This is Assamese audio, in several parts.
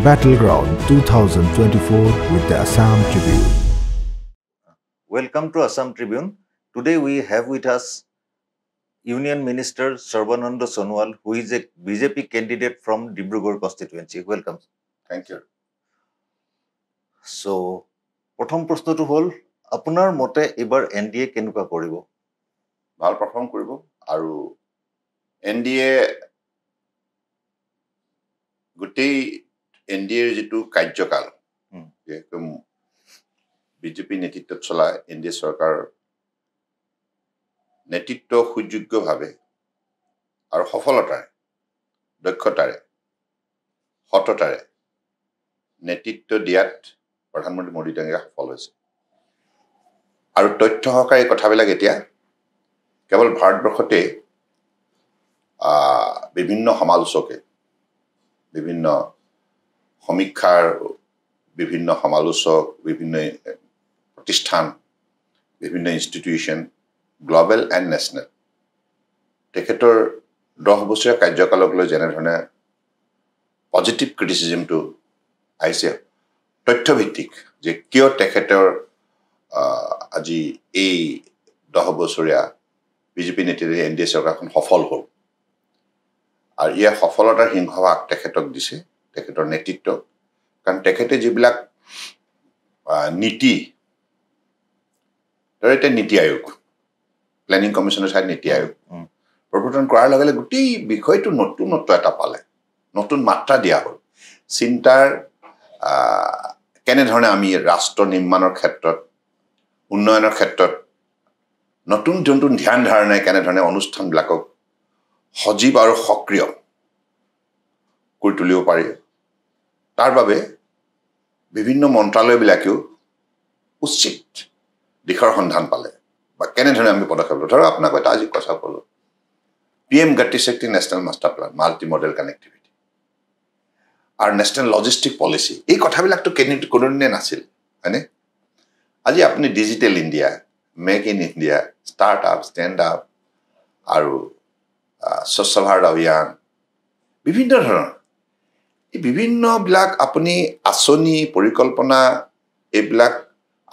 Battleground 2024 with the Assam Tribune. Welcome to Assam Tribune. Today we have with us Union Minister Sarbananda Sonowal, who is a BJP candidate from Dibrugarh constituency. Welcome. Thank you. So, প্ৰথম প্ৰশ্নটো হ'ল আপোনাৰ মতে এবাৰ এনডিএ কেনেকুৱা কৰিব? ভাল পাৰফৰ্ম কৰিব আৰু এনডিএ গোটেই এনডিএৰ যিটো কাৰ্যকাল বিজেপি নেতৃত্বত চলা এনডিএ চৰকাৰ নেতৃত্ব সুযোগ্যভাৱে আৰু সফলতাৰে দক্ষতাৰে সততাৰে নেতৃত্ব দিয়াত প্ৰধানমন্ত্ৰী মোদী ডাঙৰীয়া সফল হৈছে আৰু তথ্য সহকাৰে কথাবিলাক এতিয়া কেৱল ভাৰতবৰ্ষতে বিভিন্ন সমালোচকে বিভিন্ন সমীক্ষাৰ বিভিন্ন সমালোচক বিভিন্ন প্ৰতিষ্ঠান বিভিন্ন ইনষ্টিটিউশ্যন গ্লবেল এণ্ড নেশ্যনেল তেখেতৰ 10 বছৰীয়া কাৰ্যকালক লৈ যেনেধৰণে পজিটিভ ক্ৰিটিচিজমটো আহিছে তথ্যভিত্তিক যে কিয় তেখেতৰ আজি এই 10 বছৰীয়া বিজেপি নেতৃত্বত এনডিএ চৰকাৰখন সফল হ'ল আৰু ইয়াৰ সফলতাৰ সিংহভাগ তেখেতক দিছে তেখেতৰ নেতৃত্ব কাৰণ তেখেতে যিবিলাক নীতি ধৰে নীতি আয়োগ প্লেনিং কমিশ্যনৰ চাই নীতি আয়োগ প্ৰৱৰ্তন কৰাৰ লগে লগে গোটেই বিষয়টো নতুনত্ব এটা পালে নতুন মাত্ৰা দিয়া হ'ল চিন্তাৰ কেনেধৰণে আমি ৰাষ্ট্ৰ নিৰ্মাণৰ ক্ষেত্ৰত উন্নয়নৰ ক্ষেত্ৰত নতুন ধ্যান ধাৰণাই কেনেধৰণে অনুষ্ঠানবিলাকক সজীৱ আৰু সক্ৰিয় কৰি তুলিব পাৰি তাৰ বাবে বিভিন্ন মন্ত্ৰালয়বিলাকেও উচিত দিশৰ সন্ধান পালে বা কেনেধৰণে আমি পদক্ষেপ লওঁ ধৰক আপোনাক এটা আজি কথা ক'লোঁ PM Gati Shakti national master plan multi model connectivity আৰু নেশ্যনেল লজিষ্টিক পলিচি এই কথাবিলাকতো কোনোদিনে নাছিল হয়নে আজি আপুনি digital India make in India start up stand up আৰু স্বচ্ছ ভাৰত অভিযান বিভিন্ন ধৰণৰ এই বিভিন্নবিলাক আপুনি আঁচনি পৰিকল্পনা এইবিলাক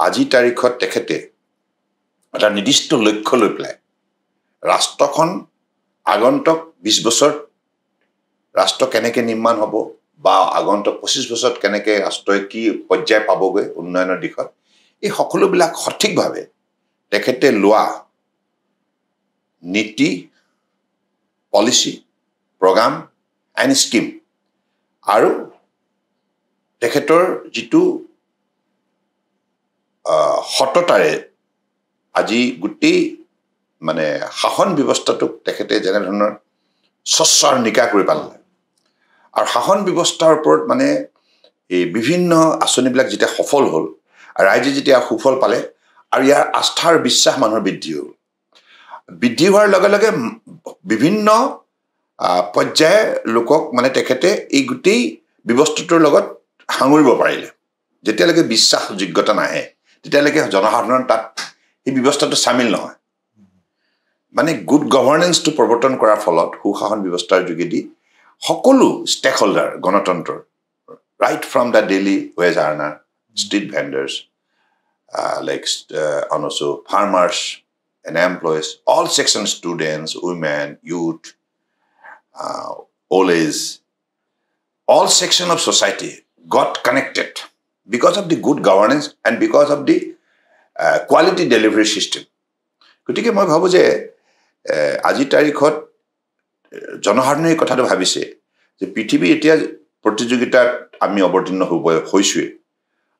আজি তাৰিখত তেখেতে এটা নিৰ্দিষ্ট লক্ষ্য লৈ পেলাই ৰাষ্ট্ৰখন আগন্তুক 20 বছৰত ৰাষ্ট্ৰ কেনেকৈ নিৰ্মাণ হ'ব বা আগন্তুক 25 বছৰত কেনেকৈ ৰাষ্ট্ৰই কি পৰ্যায় পাবগৈ উন্নয়নৰ দিশত এই সকলোবিলাক সঠিকভাৱে তেখেতে লোৱা নীতি পলিচি প্ৰগ্ৰাম এণ্ড স্কিম আৰু তেখেতৰ যিটো সততাৰে আজি গোটেই মানে শাসন ব্যৱস্থাটোক তেখেতে যেনেধৰণৰ স্বচ্ছ আৰু নিকা কৰি পেলালে আৰু শাসন ব্যৱস্থাৰ ওপৰত মানে এই বিভিন্ন আঁচনিবিলাক যেতিয়া সফল হ'ল ৰাইজে যেতিয়া সুফল পালে আৰু ইয়াৰ আস্থাৰ বিশ্বাস মানুহৰ বৃদ্ধি হ'ল বৃদ্ধি হোৱাৰ লগে লগে বিভিন্ন পৰ্যায়ৰ লোকক মানে তেখেতে এই গোটেই ব্যৱস্থাটোৰ লগত সাঙুৰিব পাৰিলে যেতিয়ালৈকে বিশ্বাসযোগ্যতা নাহে তেতিয়ালৈকে জনসাধাৰণ তাত এই ব্যৱস্থাটো চামিল নহয় মানে গুড গভৰ্নেন্সটো প্ৰৱৰ্তন কৰাৰ ফলত সুশাসন ব্যৱস্থাৰ যোগেদি সকলো ষ্টেক হোল্ডাৰ গণতন্ত্ৰৰ right from the daily wage earner street vendors and also farmers and employees, all sections, students, women, youth, old age, all sections of society got connected because of the good governance and because of the quality delivery system. গতিকে মই ভাবোঁ যে আজি তাৰিখত জনসাধাৰণে এই কথাটো ভাবিছে যে পৃথিৱী এতিয়া প্ৰতিযোগিতাত আমি অৱতীৰ্ণ হৈছোৱে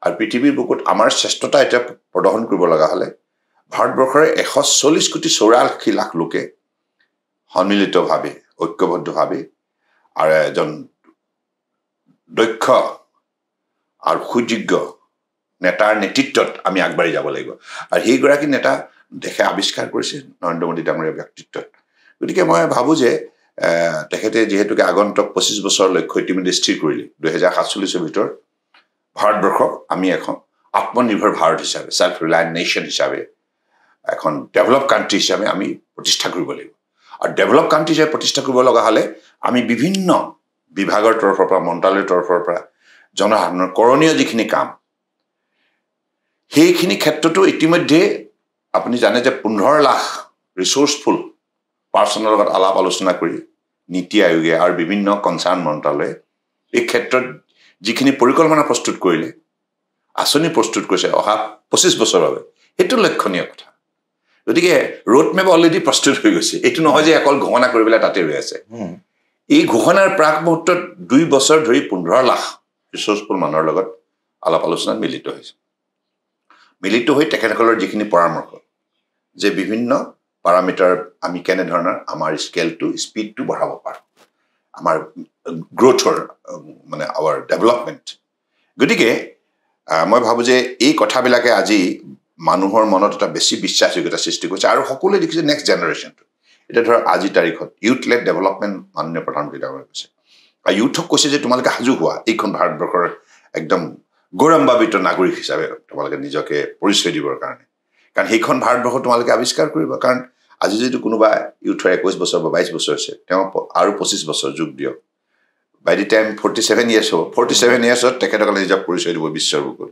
আৰু পৃথিৱীৰ বুকুত আমাৰ শ্ৰেষ্ঠতা এতিয়া প্ৰদৰ্শন কৰিব লগা হ'লে ভাৰতবৰ্ষৰে 140 কোটি 84 লাখ লোকে সন্মিলিতভাৱে ঐক্যবদ্ধভাৱে আৰু এজন দক্ষ আৰু সুযোগ্য নেতাৰ নেতৃত্বত আমি আগবাঢ়ি যাব লাগিব আৰু সেইগৰাকী নেতা দেশে আৱিষ্কাৰ কৰিছে নৰেন্দ্ৰ মোদী ডাঙৰীয়াৰ ব্যক্তিত্বত গতিকে মই ভাবোঁ যে তেখেতে যিহেতুকে আগন্তুক 25 বছৰৰ লক্ষ্য ইতিমধ্যে স্থিৰ কৰিলে 2047 ভিতৰত ভাৰতবৰ্ষক আমি এখন আত্মনিৰ্ভৰ ভাৰত হিচাপে সেল্ফ ৰিলায়েণ্ট নেশ্যন হিচাপে এখন ডেভেলপ কাণ্ট্ৰি হিচাপে আমি প্ৰতিষ্ঠা কৰিব লাগিব আৰু ডেভেলপ কাণ্ট্ৰি হিচাপে প্ৰতিষ্ঠা কৰিব লগা হ'লে আমি বিভিন্ন বিভাগৰ তৰফৰ পৰা মন্ত্ৰালয়ৰ তৰফৰ পৰা জনসাধাৰণৰ কৰণীয় যিখিনি কাম সেইখিনি ক্ষেত্ৰতো ইতিমধ্যে আপুনি জানে যে 15 লাখ ৰিসোৰ্সফুল পাৰ্সনৰ লগত আলাপ আলোচনা কৰি নীতি আয়োগে আৰু বিভিন্ন কনসাৰ্ন মন্ত্ৰালয়ে এই ক্ষেত্ৰত যিখিনি পৰিকল্পনা প্ৰস্তুত কৰিলে আঁচনি প্ৰস্তুত কৰিছে অহা 25 বছৰৰ বাবে সেইটো লক্ষণীয় কথা গতিকে ৰোড মেপ অলৰেডি প্ৰস্তুত হৈ গৈছে এইটো নহয় যে অকল ঘোষণা কৰিবলৈ তাতে ৰৈ আছে এই ঘোষণাৰ প্ৰাক মুহূৰ্তত 2 বছৰ ধৰি 15 লাখ ৰিসোৰ্সফুল মানুহৰ লগত আলাপ আলোচনাত মিলিত হৈ তেখেতসকলৰ যিখিনি পৰামৰ্শ যে বিভিন্ন পাৰামিটাৰ আমি কেনে ধৰণৰ আমাৰ স্কেলটো স্পীডটো বঢ়াব পাৰোঁ আমাৰ গ্ৰোথৰ মানে আৱাৰ ডেভেলপমেণ্ট গতিকে মই ভাবোঁ যে এই কথাবিলাকে আজি মানুহৰ মনত এটা বেছি বিশ্বাসযোগ্যতা সৃষ্টি কৰিছে আৰু সকলোৱে দেখিছে নেক্সট জেনেৰেশ্যনটো এটা ধৰক আজিৰ তাৰিখত ইউথ লেড ডেভেলপমেণ্ট মাননীয় প্ৰধানমন্ত্ৰী ডাঙৰীয়াই কৈছে আৰু ইউথক কৈছে যে তোমালোকে সাজু হোৱা এইখন ভাৰতবৰ্ষৰ একদম গৌৰৱান্বিত নাগৰিক হিচাপে তোমালোকে নিজকে পৰিচয় দিবৰ কাৰণে কাৰণ সেইখন ভাৰতবৰ্ষ তোমালোকে আৱিষ্কাৰ কৰিবা কাৰণ আজি যদি কোনোবা ইউথৰ 21 বছৰ বা 22 বছৰ আছে তেওঁ আৰু 25 বছৰ যোগ দিয়ক by the time 47 years old 47 years old তেখেতসকলে নিজক পৰিচয় দিব বিশ্বৰ বুকুত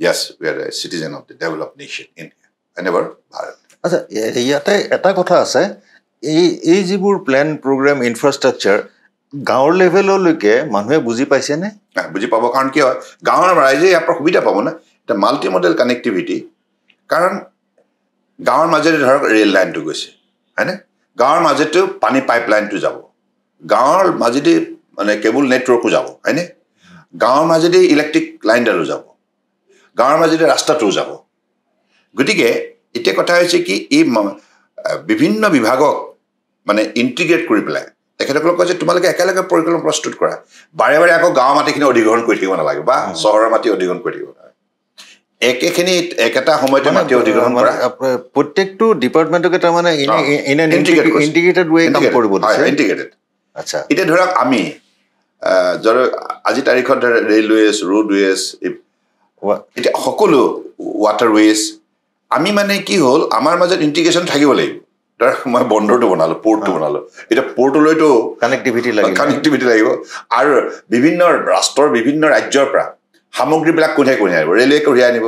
yes we are a citizen of the developed nation India and never Bharat আচ্ছা ইয়াতে এটা কথা আছে এই যিবোৰ প্ল্যান প্ৰগ্ৰাম ইনফ্ৰাষ্ট্ৰাকচাৰ গাঁৱৰ লেভেললৈকে মানুহে বুজি পাইছে নে বুজি পাব কাৰণ কি হয় গাঁৱৰ ৰাইজে ইয়াৰ পৰা সুবিধা পাব না এটা মাল্টি মডেল কানেক্টিভিটি কাৰণ গাঁৱৰ মাজেৰে ধৰক ৰেল লাইনটো গৈছে হয়নে গাঁৱৰ মাজেতো পানী পাইপলাইনটো যাব গাঁৱৰ মাজেদি মানে কেবল নেটৱৰ্কো যাব হয়নে গাঁৱৰ মাজেদি ইলেক্ট্ৰিক লাইনডালো যাব গাঁৱৰ মাজেদি ৰাস্তাটোও যাব গতিকে এতিয়া কথা হৈছে কি এই বিভিন্ন বিভাগক মানে ইন্টিগ্ৰেট কৰি পেলাই তেখেতসকলক কৈছে তোমালোকে একেলগে পৰিকল্পনা প্ৰস্তুত কৰা বাৰে বাৰে আকৌ গাঁৱৰ মাটিখিনি অধিগ্ৰহণ কৰি থাকিব নালাগে বা চহৰৰ মাটি অধিগ্ৰহণ কৰি থাকিব নালাগে একেখিনি একেটা সময়তে মাটি অধিগ্ৰহণ কৰা প্ৰত্যেকটো ডিপাৰ্টমেণ্টকে তাৰমানে ইণ্টিগ্ৰেটেড ৱে কাম কৰিব দিছে ইণ্টিগ্ৰেটেড আচ্ছা এতিয়া ধৰক আমি আজি তাৰিখত ৰেলৱেজ ৰোডৱেজ এতিয়া সকলো ৱাটাৰৱেজ আমি মানে কি হ'ল আমাৰ মাজত ইণ্টিগ্ৰেশ্যন থাকিব লাগিব ধৰক মই বন্দৰটো বনালোঁ পৰ্টটো বনালোঁ এতিয়া পৰ্টলৈতো কানেক্টিভিটি লাগিব আৰু বিভিন্ন ৰাষ্ট্ৰৰ বিভিন্ন ৰাজ্যৰ পৰা সামগ্ৰীবিলাক কোনে আনিব ৰেলৱে কঢ়িয়াই আনিব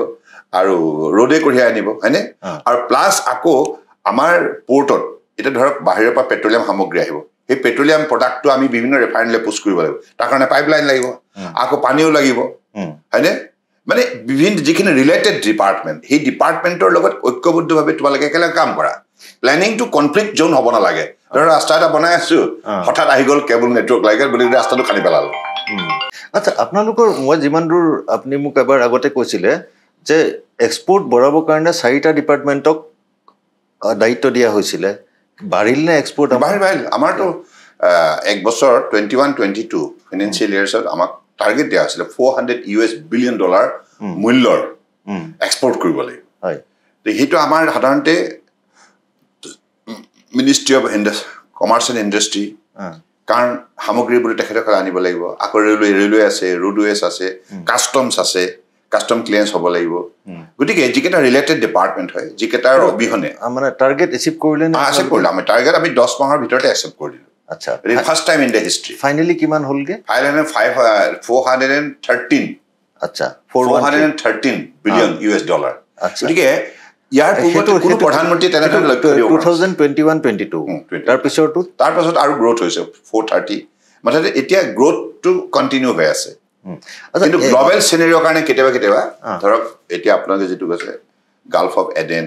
আৰু ৰোডে কঢ়িয়াই আনিব হয়নে আৰু প্লাছ আকৌ আমাৰ পৰ্টত এতিয়া ধৰক বাহিৰৰ পৰা পেট্ৰলিয়াম সামগ্ৰী আহিব সেই পেট্ৰলিয়াম প্ৰডাক্টটো আমি বিভিন্ন ৰিফাইনেৰীলৈ পুষ্ট কৰিব লাগিব তাৰ কাৰণে পাইপলাইন লাগিব আকৌ পানীও লাগিব হয়নে মানে বিভিন্ন যিখিনি ৰিলেটেড ডিপাৰ্টমেণ্ট সেই ডিপাৰ্টমেণ্টৰ লগত ঐক্যবদ্ধভাৱে তোমালোকে একেলগে কাম কৰা প্লেনিংটো কনফ্লিক্ট জোন হ'ব নালাগে ধৰক ৰাস্তা এটা বনাই আছোঁ হঠাৎ আহি গ'ল কেবল নেটৱৰ্ক লাগে বুলি ৰাস্তাটো খান্দি পেলালোঁ আচ্ছা আপোনালোকৰ মই যিমান দূৰ আপুনি মোক এবাৰ আগতে কৈছিলে যে এক্সপৰ্ট বঢ়াবৰ কাৰণে 4টা ডিপাৰ্টমেণ্টক দায়িত্ব দিয়া হৈছিলে বাঢ়িল নে এক্সপৰ্ট বাঢ়িল আমাৰতো এক বছৰ 21-22 ফাইনেন্সিয়েল ইয়াৰ্ছত আমাক টাৰ্গেট দিয়া হৈছিলে $400 বিলিয়ন মূল্যৰ এক্সপৰ্ট কৰিব লাগিব সেইটো আমাৰ সাধাৰণতে ministry of commerce and industry কাৰণ সামগ্ৰীবোৰ তেখেতসকলে আনিব লাগিব আকৌ ৰেলৱে আছে ৰোডৱেজ আছে কাষ্টমছ আছে কাষ্টম ক্লিয়াৰেন্স হ'ব লাগিব গতিকে যিকেইটা ৰিলেটেড ডিপাৰ্টমেণ্ট হয় যিকেইটাৰ অবিহনে মানে টাৰ্গেট এচিভ কৰিলে আমি টাৰ্গেট আমি 10 মাহৰ ভিতৰতে একচেপ্ট কৰি দিলোঁ আচ্ছা first time in the history finally কিমান হ'লগে 413 আচ্ছা 413 বিলিয়ন US ডলাৰ গতিকে ইয়াৰ পূৰ্বতে কোনো প্ৰধানমন্ত্ৰী তেনেধৰণে লক্ষ্য দিব 2021-22 তাৰপিছত আৰু গ্ৰোথ হৈছে 430 মানে এতিয়া গ্ৰোথটো কণ্টিনিউ হৈ আছে কিন্তু গ্লবেল চিনেৰিঅ'ৰ কাৰণে কেতিয়াবা ধৰক এতিয়া আপোনালোকে যিটো কৈছে Gulf of Aden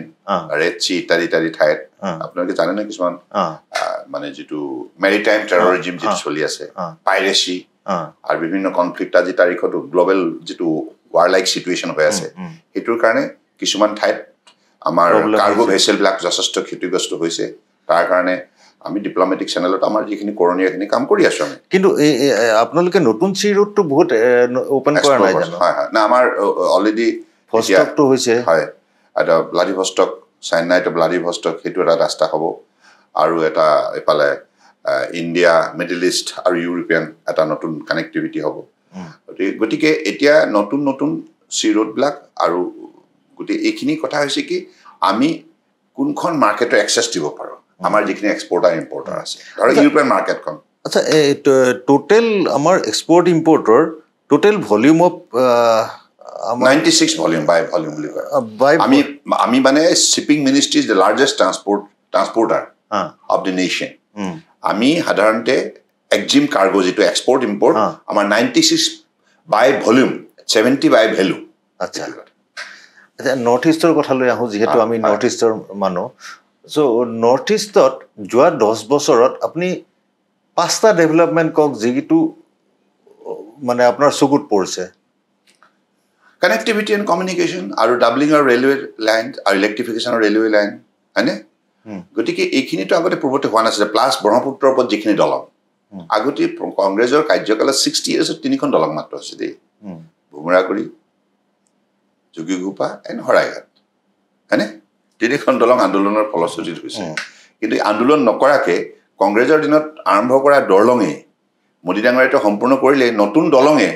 Red Sea ইত্যাদি ঠাইত আপোনালোকে জানে নে কিছুমান মানে যিটো মেৰিটাইম টেৰৰিজিম যিটো চলি আছে পাইৰেচি আৰু বিভিন্ন কনফ্লিক্ট আজি তাৰিখতো গ্লবেল যিটো ৱাৰ লাইক চিটুৱেশ্যন হৈ আছে সেইটোৰ কাৰণে কিছুমান ঠাইত আমাৰ কাৰ্গো ভেছেলবিলাক যথেষ্ট ক্ষতিগ্ৰস্ত হৈছে তাৰ কাৰণে আমি ডিপ্ল'মেটিক চেনেলত আমাৰ যিখিনি কৰণীয়খিনি কাম কৰি আছোঁ আমি কিন্তু আপোনালোকে নতুন চি ৰুটটো বহুত অপেন কৰা নাই জানো হয় না আমাৰ অলৰেডি ভষ্টকটো হৈছে হয় এটা ব্লাডিভষ্টক চাইনাই টু ব্লাডিভষ্টক সেইটো এটা ৰাস্তা হ'ব আৰু এটা এফালে ইণ্ডিয়া মিডল ইষ্ট আৰু ইউৰোপিয়ান এটা নতুন কানেক্টিভিটি হ'ব গতিকে এতিয়া নতুন চি ৰুটবিলাক আৰু গোটেই এইখিনি কথা হৈছে কি আমি কোনখন মাৰ্কেটৰ এক্সেছ দিব পাৰোঁ আমাৰ যিখিনি এক্সপৰ্টাৰ ইম্পৰ্টাৰ আছে ধৰক ইউৰোপিয়ান মাৰ্কেটখন আচ্ছা টোটেল আমাৰ export ইম্পৰ্টৰ total volume of 96 volume by volume বুলি কয় আমি মানে shipping ministry is the largest transporter of the nation আমি সাধাৰণতে exim cargo যেটো export import আমাৰ 96 by volume 70 by value আচ্ছা আচ্ছা নৰ্থ ইষ্টৰ কথা লৈ আহো যেহেতু আমি নৰ্থ ইষ্টৰ মানুহ সো নৰ্থ ইষ্টত যোৱা 10 বছৰত আপুনি পাঁচটা ডেভেলপমেন্ট কক যেটো মানে আপোনাৰ চকুত পৰিছে connectivity and communication আৰু doubling of railway lines আৰু electrification of railway line হয়নে গতিকে এইখিনি তো আগতে পূৰ্বতে হোৱা নাছিল প্লাস ব্ৰহ্মপুত্ৰৰ ওপৰত যিখিনি দলং আগতে কংগ্ৰেছৰ কাৰ্যকালত 60 ইয়াৰ্ছত তিনিখন দলং মাত্ৰ আছে দেই ভুমৰাগুৰি যোগীঘোপা এণ্ড হৰাইঘাট হয়নে তিনিখন দলং আন্দোলনৰ ফলশ্ৰুতিত হৈছে কিন্তু আন্দোলন নকৰাকে কংগ্ৰেছৰ দিনত আৰম্ভ কৰা দলঙে মোদী ডাঙৰীয়াটো সম্পূৰ্ণ কৰিলে নতুন দলঙে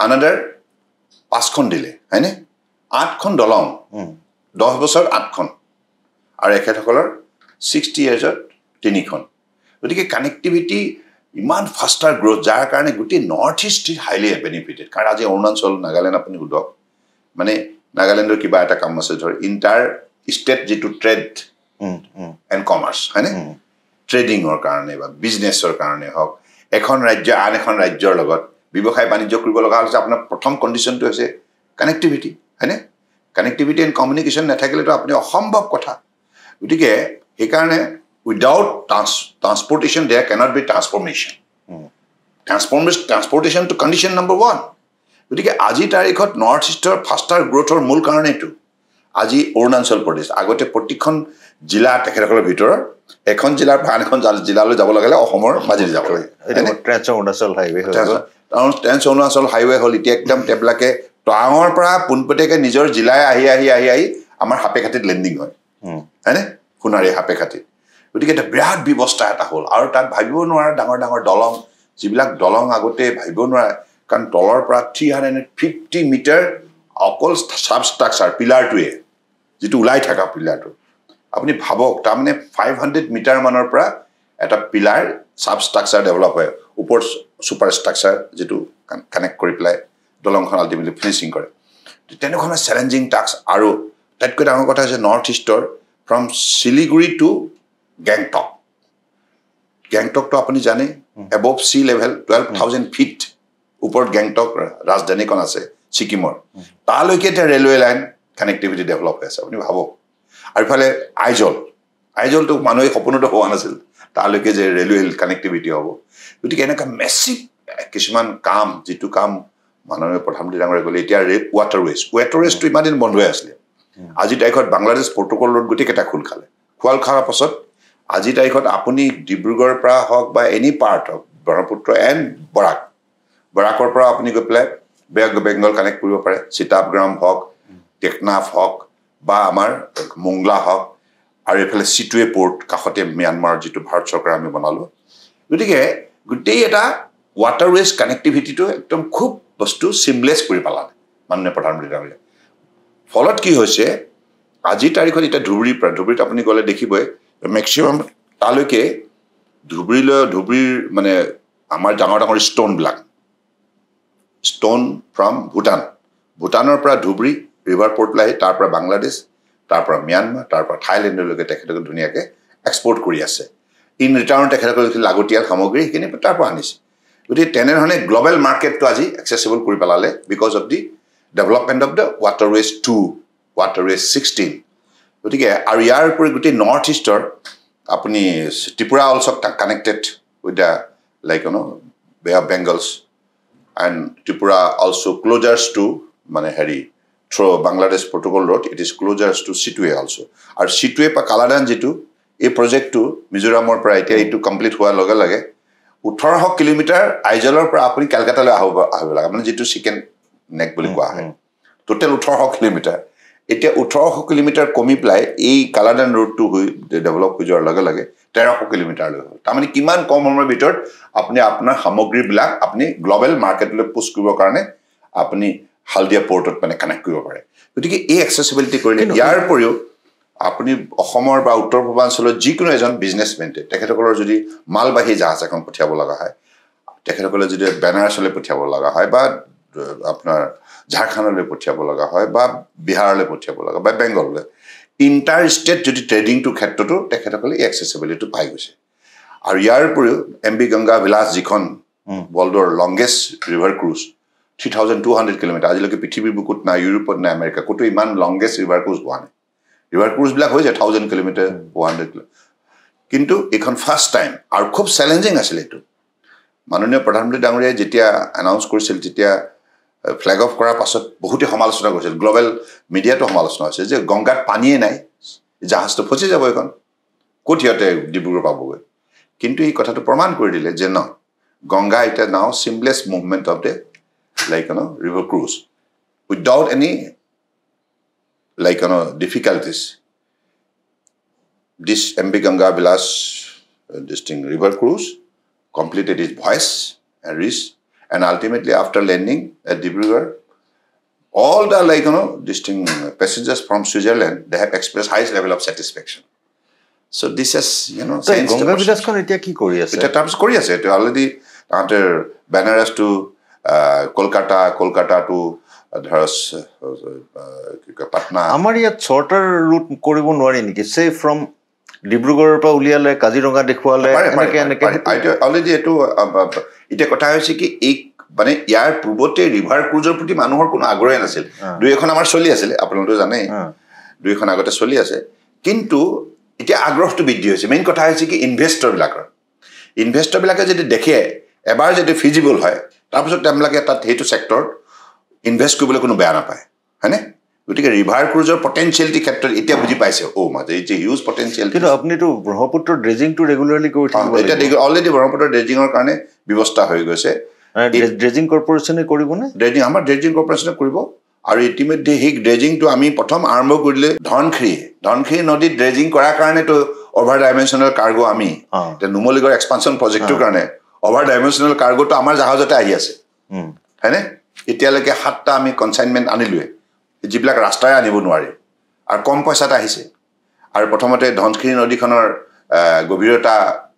আনাদাৰ 5খন দিলে হয়নে 8খন দলং 10 বছৰ 8খন আৰু এখেতসকলৰ 60 ইয়াৰ্ছত 3খন গতিকে কানেক্টিভিটি ইমান ফাষ্টাৰ গ্ৰোথ যাৰ কাৰণে গোটেই নৰ্থ ইষ্ট হাইলি বেনিফিটেড কাৰণ আজি অৰুণাচল নাগালেণ্ড আপুনি উদক মানে নাগালেণ্ডৰ কিবা এটা কাম আছে ধৰ ইণ্টাৰ ষ্টেট যেটো ট্ৰেড এণ্ড কমাৰ্চ হয়নে ট্ৰেডিঙৰ কাৰণে বা বিজনেছৰ কাৰণে হওক এখন ৰাজ্য আন এখন ৰাজ্যৰ লগত ব্যৱসায় বাণিজ্য কৰিব লগা হৈছে আপোনাৰ প্ৰথম কণ্ডিশ্যনটো হৈছে কানেক্টিভিটি হয়নে কানেক্টিভিটি এণ্ড কমিউনিকেশ্যন নাথাকিলেতো আপুনি অসম্ভৱ কথা গতিকে সেইকাৰণে without transportation there cannot be transformation transportation to condition number 1 গতিকে আজি তাৰিখত নৰ্থ ইষ্টৰ ফাষ্টাৰ গ্ৰোথৰ মূল কাৰণ এইটো আজি অৰুণাচল প্ৰদেশ আগতে প্ৰতিখন জিলা তেখেতসকলৰ ভিতৰত এখন জিলাৰ পৰা আন এখন জিলালৈ যাব লাগিলে অসমৰ মাজেদি যাব লাগে এটা trans Arunachal highway trans Arunachal highway হ'ল এতিয়া একদম টেবলাকে টাঙৰ পৰা পোনপটীয়াকে নিজৰ জিলাই আহি আমাৰ হাপেখাতিত লেণ্ডিং হয় হয়নে সোণাৰী হাপেখাতিত গতিকে এটা বিৰাট ব্যৱস্থা এটা হ'ল আৰু তাত ভাবিব নোৱাৰা ডাঙৰ ডাঙৰ দলং যিবিলাক দলং আগতে ভাবিব নোৱাৰা কাৰণ তলৰ পৰা 350 মিটাৰ অকল সাবষ্ট্ৰাকচাৰ পিলাৰটোৱে যেটো উলাই থকা পিলাৰটো আপুনি ভাবক তাৰমানে 500 মিটাৰ মানৰ পৰা এটা পিলাৰ সাবষ্ট্ৰাকচাৰ ডেভেলপ হয় ওপৰ সুপাৰ ষ্ট্ৰাকচাৰ যেটো কানেক্ট কৰি প্লাই দলংখন আল্টিমেটলি ফিনিশিং কৰে তেনেকুৱা চ্যালেঞ্জিং টাস্ক আৰু তাতকৈ ডাঙৰ কথা হৈছে নৰ্থ ইষ্টৰ ফ্ৰম শিলিগুৰি টু গেংটক তো আপুনি জানে এবভ সি লেভেল 12,000 ফিট ওপৰত গেংটক ৰাজধানীখন আছে ছিকিমৰ তালৈকে এটা ৰেলৱে লাইন কানেক্টিভিটি ডেভেলপ হৈ আছে আপুনি ভাবক আৰু ইফালে আইজলটো মানুহে সপোনতো হোৱা নাছিল তালৈকে যে ৰেলৱে কানেক্টিভিটি হ'ব গতিকে এনেকুৱা মেচিভ কিছুমান কাম যিটো কাম মাননীয় প্ৰধানমন্ত্ৰী ডাঙৰীয়াই ক'লে এতিয়া ৱাটাৰৱেজটো ইমান দিন বন্ধ হৈ আছিলে আজি তাৰিখত বাংলাদেশ প্ৰট'কল ৰোড গোটেইকেইটা খোল খোৱাৰ পাছত আজি তাৰিখত আপুনি ডিব্ৰুগড়ৰ পৰা হওক বা এনি পাৰ্ট হওক ব্ৰহ্মপুত্ৰ এণ্ড বৰাকৰ পৰা আপুনি গৈ পেলাই বেংগল কানেক্ট কৰিব পাৰে চিতাবগ্ৰাম হওক টেকনাফ হওক বা আমাৰ মোংলা হওক আৰু এইফালে চিটুৱে পৰ্ট কাষতে ম্যানমাৰ যিটো ভাৰত চৰকাৰ আমি বনালোঁ গতিকে গোটেই এটা ৱাটাৰৱেজ কানেক্টিভিটিটো একদম খুব বস্তু চিমলেছ কৰি পেলালে মাননীয় প্ৰধানমন্ত্ৰী ডাঙৰীয়াই ফলত কি হৈছে আজিৰ তাৰিখত এতিয়া ধুবুৰীত আপুনি গ'লে দেখিবই মেক্সিমাম তালৈকে ধুবুৰীৰ মানে আমাৰ ডাঙৰ ষ্ট'ন ফ্ৰম ভূটানৰ পৰা ধুবুৰী ৰিভাৰ পৰ্টলৈ আহি তাৰ পৰা বাংলাদেশ তাৰ পৰা ম্যানমাৰ তাৰ পৰা থাইলেণ্ডলৈকে তেখেতসকলে ধুনীয়াকৈ এক্সপৰ্ট কৰি আছে ইন ৰিটাৰ্ণ তেখেতসকলে লাগতিয়াল সামগ্ৰী সেইখিনি তাৰ পৰা আনিছে গতিকে তেনেধৰণে গ্ল'বেল মাৰ্কেটটো আজি একচেচিবল কৰি পেলালে because of the development of the waterways 2 waterways 16 গতিকে আৰু ইয়াৰ উপৰি গোটেই নৰ্থ ইষ্টৰ আপুনি Tripura also connected with the like bay of Bengal's and Tripura also' closers to মানে through Bangladesh protocol road it is closers to চিটুৱে অলছ' আৰু চিটুৱে পৰা কালাদান যিটো এই প্ৰজেক্টটো মিজোৰামৰ পৰা এতিয়া এইটো কমপ্লিট হোৱাৰ লগে লগে 1800 কিলোমিটাৰ আইজলৰ পৰা আপুনি কেলকাতালৈ আহিব লাগে মানে যিটো চিকেন নেক বুলি কোৱা হয় টোটেল 1800 কিলোমিটাৰ এতিয়া 1800 কিলোমিটাৰ কমি পেলাই এই কালাদান ৰোডটো ডেভেলপ হৈ যোৱাৰ লগে লগে 1300 কিলোমিটাৰলৈ হ'ল তাৰমানে কিমান কম সময়ৰ ভিতৰত আপুনি আপোনাৰ সামগ্ৰীবিলাক আপুনি গ্ল'বেল মাৰ্কেটলৈ পুছ কৰিবৰ কাৰণে আপুনি হালদিয়া পৰ্টত মানে কানেক্ট কৰিব পাৰে গতিকে এই এক্সেচিবিলিটি কৰিলে ইয়াৰ উপৰিও আপুনি অসমৰ বা উত্তৰ পূৰ্বাঞ্চলৰ যিকোনো এজন বিজনেছমেনে তেখেতসকলৰ যদি মালবাহী জাহাজ এখন পঠিয়াব লগা হয় তেখেতসকলে যদি বেনাৰছলৈ পঠিয়াব লগা হয় বা আপোনাৰ ঝাৰখণ্ডলৈ পঠিয়াব লগা হয় বা বিহাৰলৈ পঠিয়াব লগা বা বেংগললৈ ইণ্টাৰ ষ্টেট যদি ট্ৰেডিংটোৰ ক্ষেত্ৰতো তেখেতসকলে এক্সেচিবিলিটি পাই গৈছে আৰু ইয়াৰ উপৰিও MV গংগা বিলাস যিখন ৱৰ্ল্ডৰ লংগেষ্ট ৰিভাৰ ক্ৰুজ 3200 কিলোমিটাৰ আজিলৈকে পৃথিৱীৰ বুকুত নাই ইউৰোপত নাই আমেৰিকা ক'তো ইমান লংগেষ্ট ৰিভাৰ ক্ৰুজ হোৱা নাই ৰিভাৰ ক্ৰুজবিলাক হৈছে 1000 কিলোমিটাৰ 400 কিলোমিটাৰ কিন্তু এইখন ফাৰ্ষ্ট টাইম আৰু খুব চেলেঞ্জিং আছিলে এইটো মাননীয় প্ৰধানমন্ত্ৰী ডাঙৰীয়াই যেতিয়া এনাউন্স কৰিছিল তেতিয়া ফ্লেগ অফ কৰাৰ পাছত বহুতে সমালোচনা কৰিছিল গ্লোবেল মিডিয়াটো সমালোচনা হৈছে যে গংগাত পানীয়ে নাই জাহাজটো ফচি যাব এখন ক'ত সিহঁতে ডিব্ৰুগড় পাবগৈ কিন্তু এই কথাটো প্ৰমাণ কৰি দিলে যে ন গংগা এটা নাও seamless movement of the river cruise without any difficulties. This MV Ganga Vilas this thing river cruise completed its voyage and reached and ultimately after landing at Dibrugarh all the this thing passengers from Switzerland they have expressed highest level of satisfaction. So this is so Ganga Vilas kon etia ki kori ase eta terms kori ase eto already after Banaras to Kolkata to Patna. Amar yat shorter route koribo nwari niki say from Dibrugarh pa uliale Kaziranga dekhuale enake already eto ite kotha hoise ki ek মানে ইয়াৰ পূৰ্বতে ৰিভাৰ ক্ৰুজৰ প্ৰতি মানুহৰ কোনো আগ্ৰহ নাছিল দুই এখন আমাৰ চলি আছিল আপোনালোকে জানে দুই এখন আগতে চলি আছে কিন্তু এতিয়া আগ্ৰহটো বৃদ্ধি হৈছে মেইন কথা হৈছে কি ইনভেষ্টৰ বিলাকে যদি দেখে এবাৰ যদি ফিজিবল হয় তাৰপিছত তেওঁলোকে তাত হেতু সেক্টৰ ইনভেষ্ট কৰিবলৈ কোনো বেয়া নাপায় হয়নে গতিকে ৰিভাৰ ক্ৰুজৰ পটেনশিয়ালিটি ক্ষেত্ৰত এতিয়া বুজি পাইছে মাজে এই যে হিউজ পটেনশিয়াল কিন্তু আপুনি তো ব্ৰহ্মপুত্ৰ ড্ৰেজিং টু ৰেগুলাৰলি কৰি থাকিব এতিয়া অলৰেডি ব্ৰহ্মপুত্ৰ ড্ৰেজিঙৰ কাৰণে ব্যৱস্থা হৈ গৈছে ড্ৰেজিং কৰ্পোৰেচনে কৰিব নে ড্ৰেজিং আমাৰ ড্ৰেজিং কৰ্পোৰেচনে কৰিব আৰু ইতিমধ্যে সেই ড্ৰেজিংটো আমি প্ৰথম আৰম্ভ কৰিলে ধনখৰি নদীত ড্ৰেজিং কৰাৰ কাৰণে তো অভাৰ ডাইমেনশ্যনেল কাৰ্গো আমি নুমলীগড় এক্সপানশ্যন প্ৰজেক্টৰ কাৰণে অভাৰ ডাইমেনশ্যনেল কাৰ্গোটো আমাৰ জাহাজতে আহি আছে হয়নে এতিয়ালৈকে 7টা আমি কনচাইনমেণ্ট আনিলোৱে যিবিলাক ৰাস্তাৰে আনিব নোৱাৰে আৰু কম পইচাতে আহিছে আৰু প্ৰথমতে ধনখৰি নদীখনৰ গভীৰতা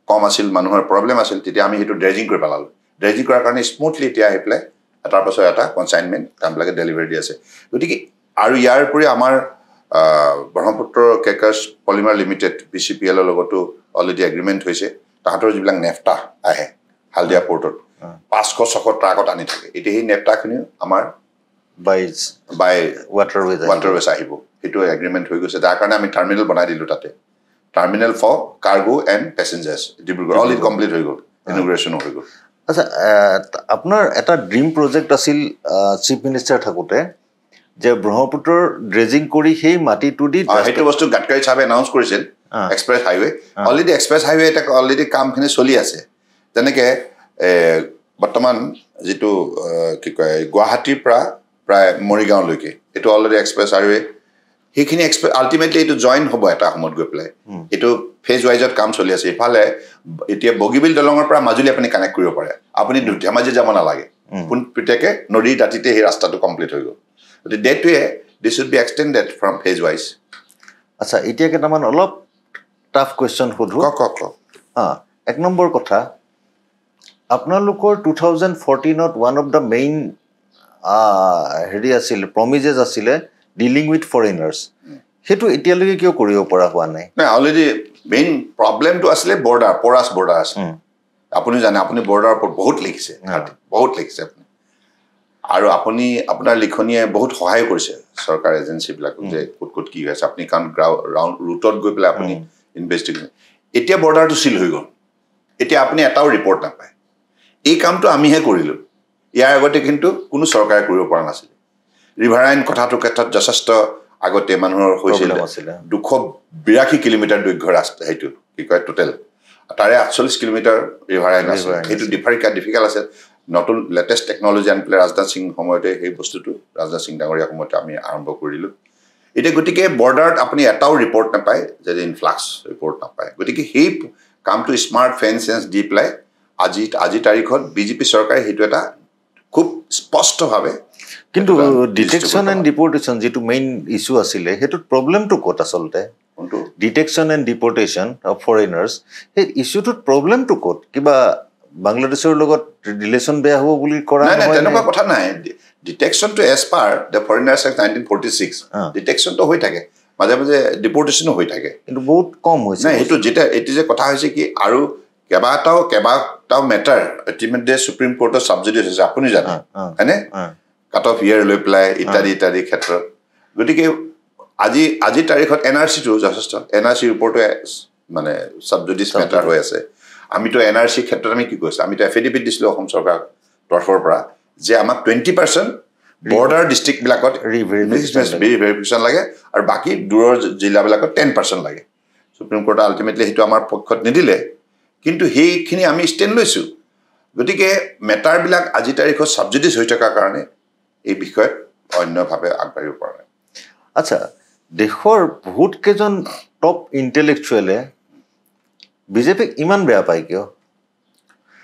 কম আছিল মানুহৰ প্ৰব্লেম আছিল তেতিয়া আমি সেইটো ড্ৰেজিং কৰি পেলালো ড্ৰেজিং কৰাৰ কাৰণে স্মুথলি এতিয়া আহি পেলাই এটাৰ পাছত এটা কনচাইনমেণ্ট কামবিলাকে ডেলিভাৰী দি আছে গতিকে আৰু ইয়াৰ উপৰি আমাৰ ব্ৰহ্মপুত্ৰ কেকাৰ্ছ পলিমাৰ লিমিটেড BCPL ৰ লগতো অলৰেডি এগ্ৰিমেণ্ট হৈছে তাহাঁতৰ যিবিলাক নেফটা আহে হালদিয়া পোৰ্টত 500-600 ট্ৰাকত আনি থাকে এতিয়া সেই নেফটাখিনি আমাৰ বাই ৱাটাৰৱেজ আহিব সেইটো এগ্ৰিমেণ্ট হৈ গৈছে যাৰ কাৰণে আমি টাৰ্মিনেল বনাই দিলোঁ তাতে terminal for cargo and passengers Dibrugarh all complete হৈ গ'ল ইনগ্ৰেশ্যনো হৈ গ'ল আচ্ছা আপোনাৰ এটা ড্ৰিম প্ৰজেক্ট আছিল চিফ মিনিষ্টাৰ থাকোঁতে যে ব্ৰহ্মপুত্ৰৰ ড্ৰেজিং কৰি সেই মাটিটো দি সেইটো বস্তু গাডকাৰী চাহাবে এনাউন্স কৰিছিল express highway already express highway এটা অলৰেডি কামখিনি চলি আছে যেনেকৈ বৰ্তমান যিটো কি কয় গুৱাহাটীৰ পৰা প্ৰায় মৰিগাঁওলৈকে এইটো অলৰেডি এক্সপ্ৰেছ হাইৱে সেইখিনি আল্টিমেটলি এইটো জইন হ'ব এটা সময়ত গৈ পেলাই এইটো ফেজ ৱাইজত কাম চলি আছে ইফালে এতিয়া বগীবিল দলঙৰ পৰা মাজুলী আপুনি কানেক্ট কৰিব পাৰে আপুনি ধেমাজি যাব নালাগে পোনপটীয়াকে নদীৰ দাঁতিতে সেই ৰাস্তাটো কমপ্লিট হৈ গ'ল গতিকে date to this should be extended from phase wise আচ্ছা এতিয়া কেইটামান অলপ টাফ কুৱেশ্যন সোধো এক নম্বৰ কথা আপোনালোকৰ 2014ত ওৱান অফ দ্য মেইন হেৰি আছিল প্ৰমিজেছ আছিলে ডিলিং উইথ ফৰেইনাৰ্ছ সেইটো এতিয়ালৈকে কিয় কৰিব পৰা হোৱা নাই অলৰেডি মেইন প্ৰব্লেমটো আছিলে পৰাছ বৰ্ডাৰ আছে আপুনি জানে আপুনি বৰ্ডাৰৰ ওপৰত বহুত লিখিছে আপুনি আৰু আপুনি আপোনাৰ লিখনিয়ে বহুত সহায় কৰিছে চৰকাৰ এজেঞ্চিবিলাকক যে ক'ত কি হৈ আছে আপুনি কাৰণ ৰাউণ্ড ৰুটত গৈ পেলাই আপুনি ইনভেষ্টিগেশ্যন এতিয়া বৰ্ডাৰটো চিল হৈ গ'ল এতিয়া আপুনি এটাও ৰিপৰ্ট নাপায় এই কামটো আমিহে কৰিলোঁ ইয়াৰ আগতে কিন্তু কোনো চৰকাৰে কৰিব পৰা নাছিলে ৰিভাৰাইন কথাটোৰ ক্ষেত্ৰত যথেষ্ট আগতে মানুহৰ হৈছিল 282 কিলোমিটাৰ দৈৰ্ঘ্যৰ ৰাস্তা সেইটো কি কয় টোটেল তাৰে 48 কিলোমিটাৰ ৰিভাৰাইন আছে সেইটো ডিফিকাল্ট আছে নতুন লেটেষ্ট টেকনলজি আনি পেলাই ৰাজনাথ সিং সময়তে সেই বস্তুটো ৰাজনাথ সিং ডাঙৰীয়া সময়তে আমি আৰম্ভ কৰিলোঁ এতিয়া গতিকে বৰ্ডাৰত আপুনি এটাও ৰিপৰ্ট নাপায় যে ইনফ্লাক্স ৰিপৰ্ট নাপায় গতিকে সেই কামটো স্মাৰ্ট ফেন্স দি পেলাই আজি তাৰিখত বিজেপি চৰকাৰে সেইটো এটা খুব স্পষ্টভাৱে কিন্তু ডিটেকশ্যন এণ্ড ডিপৰ্টেশ্যন যিটো মেইন ইছ্যু আছিলে সেইটোত প্ৰব্লেমটো ক'ত আচলতে ডিটেকশ্যন এণ্ড ডিপৰ্টেশ্যন অফ ফৰেইনাৰ্ছ সেই ইছ্যুটোত প্ৰব্লেমটো ক'ত কিবা বাংলাদেশৰ লগত ৰিলেশ্যন বেয়া হ'ব বুলি কৰা নাই তেনেকুৱা কথা নাই ডিটেকশ্যনটো as per the foreigners act 1946 ডিটেকশ্যনটো হৈ থাকে মাজে মাজে ডিপৰ্টেশ্যনো হৈ থাকে কিন্তু বহুত কম হৈছে নাই এইটো যেতিয়া এইটো যে কথা হৈছে কি আৰু কেইবাটাও মেটাৰ ইতিমধ্যে সুপ্ৰিম কোৰ্টৰ ছাবজুডিচ হৈছে আপুনি জানে হয়নে কাট অফ ইয়াৰ লৈ পেলাই ইত্যাদি ক্ষেত্ৰত গতিকে আজি তাৰিখত NRC-টো যথেষ্ট NRC-ৰ ওপৰতো মানে ছাবজুডিচ মেটাৰ হৈ আছে আমিতো NRC ক্ষেত্ৰত আমি কি কৈছোঁ আমিতো এফিডেভিট দিছিলোঁ অসম চৰকাৰ তৰফৰ পৰা যে আমাক 20% বৰ্ডাৰ ডিষ্ট্ৰিক্টবিলাকত ভেৰিফিকেশ্যন লাগে আৰু বাকী দূৰৰ জিলাবিলাকত 10% লাগে সুপ্ৰিম কোৰ্টে আল্টিমেটলি সেইটো আমাৰ পক্ষত নিদিলে কিন্তু সেইখিনি আমি ষ্টেণ্ড লৈছোঁ গতিকে মেটাৰবিলাক আজি তাৰিখত ছাবজুডিচ হৈ থকাৰ কাৰণে এই বিষয়ত অন্যভাৱে আগবাঢ়িব পৰা নাই আচ্ছা দেশৰ বহুত কেইজন টপ ইণ্টেলেকচুৱেলে বিজেপিক ইমান বেয়া পায় কিয়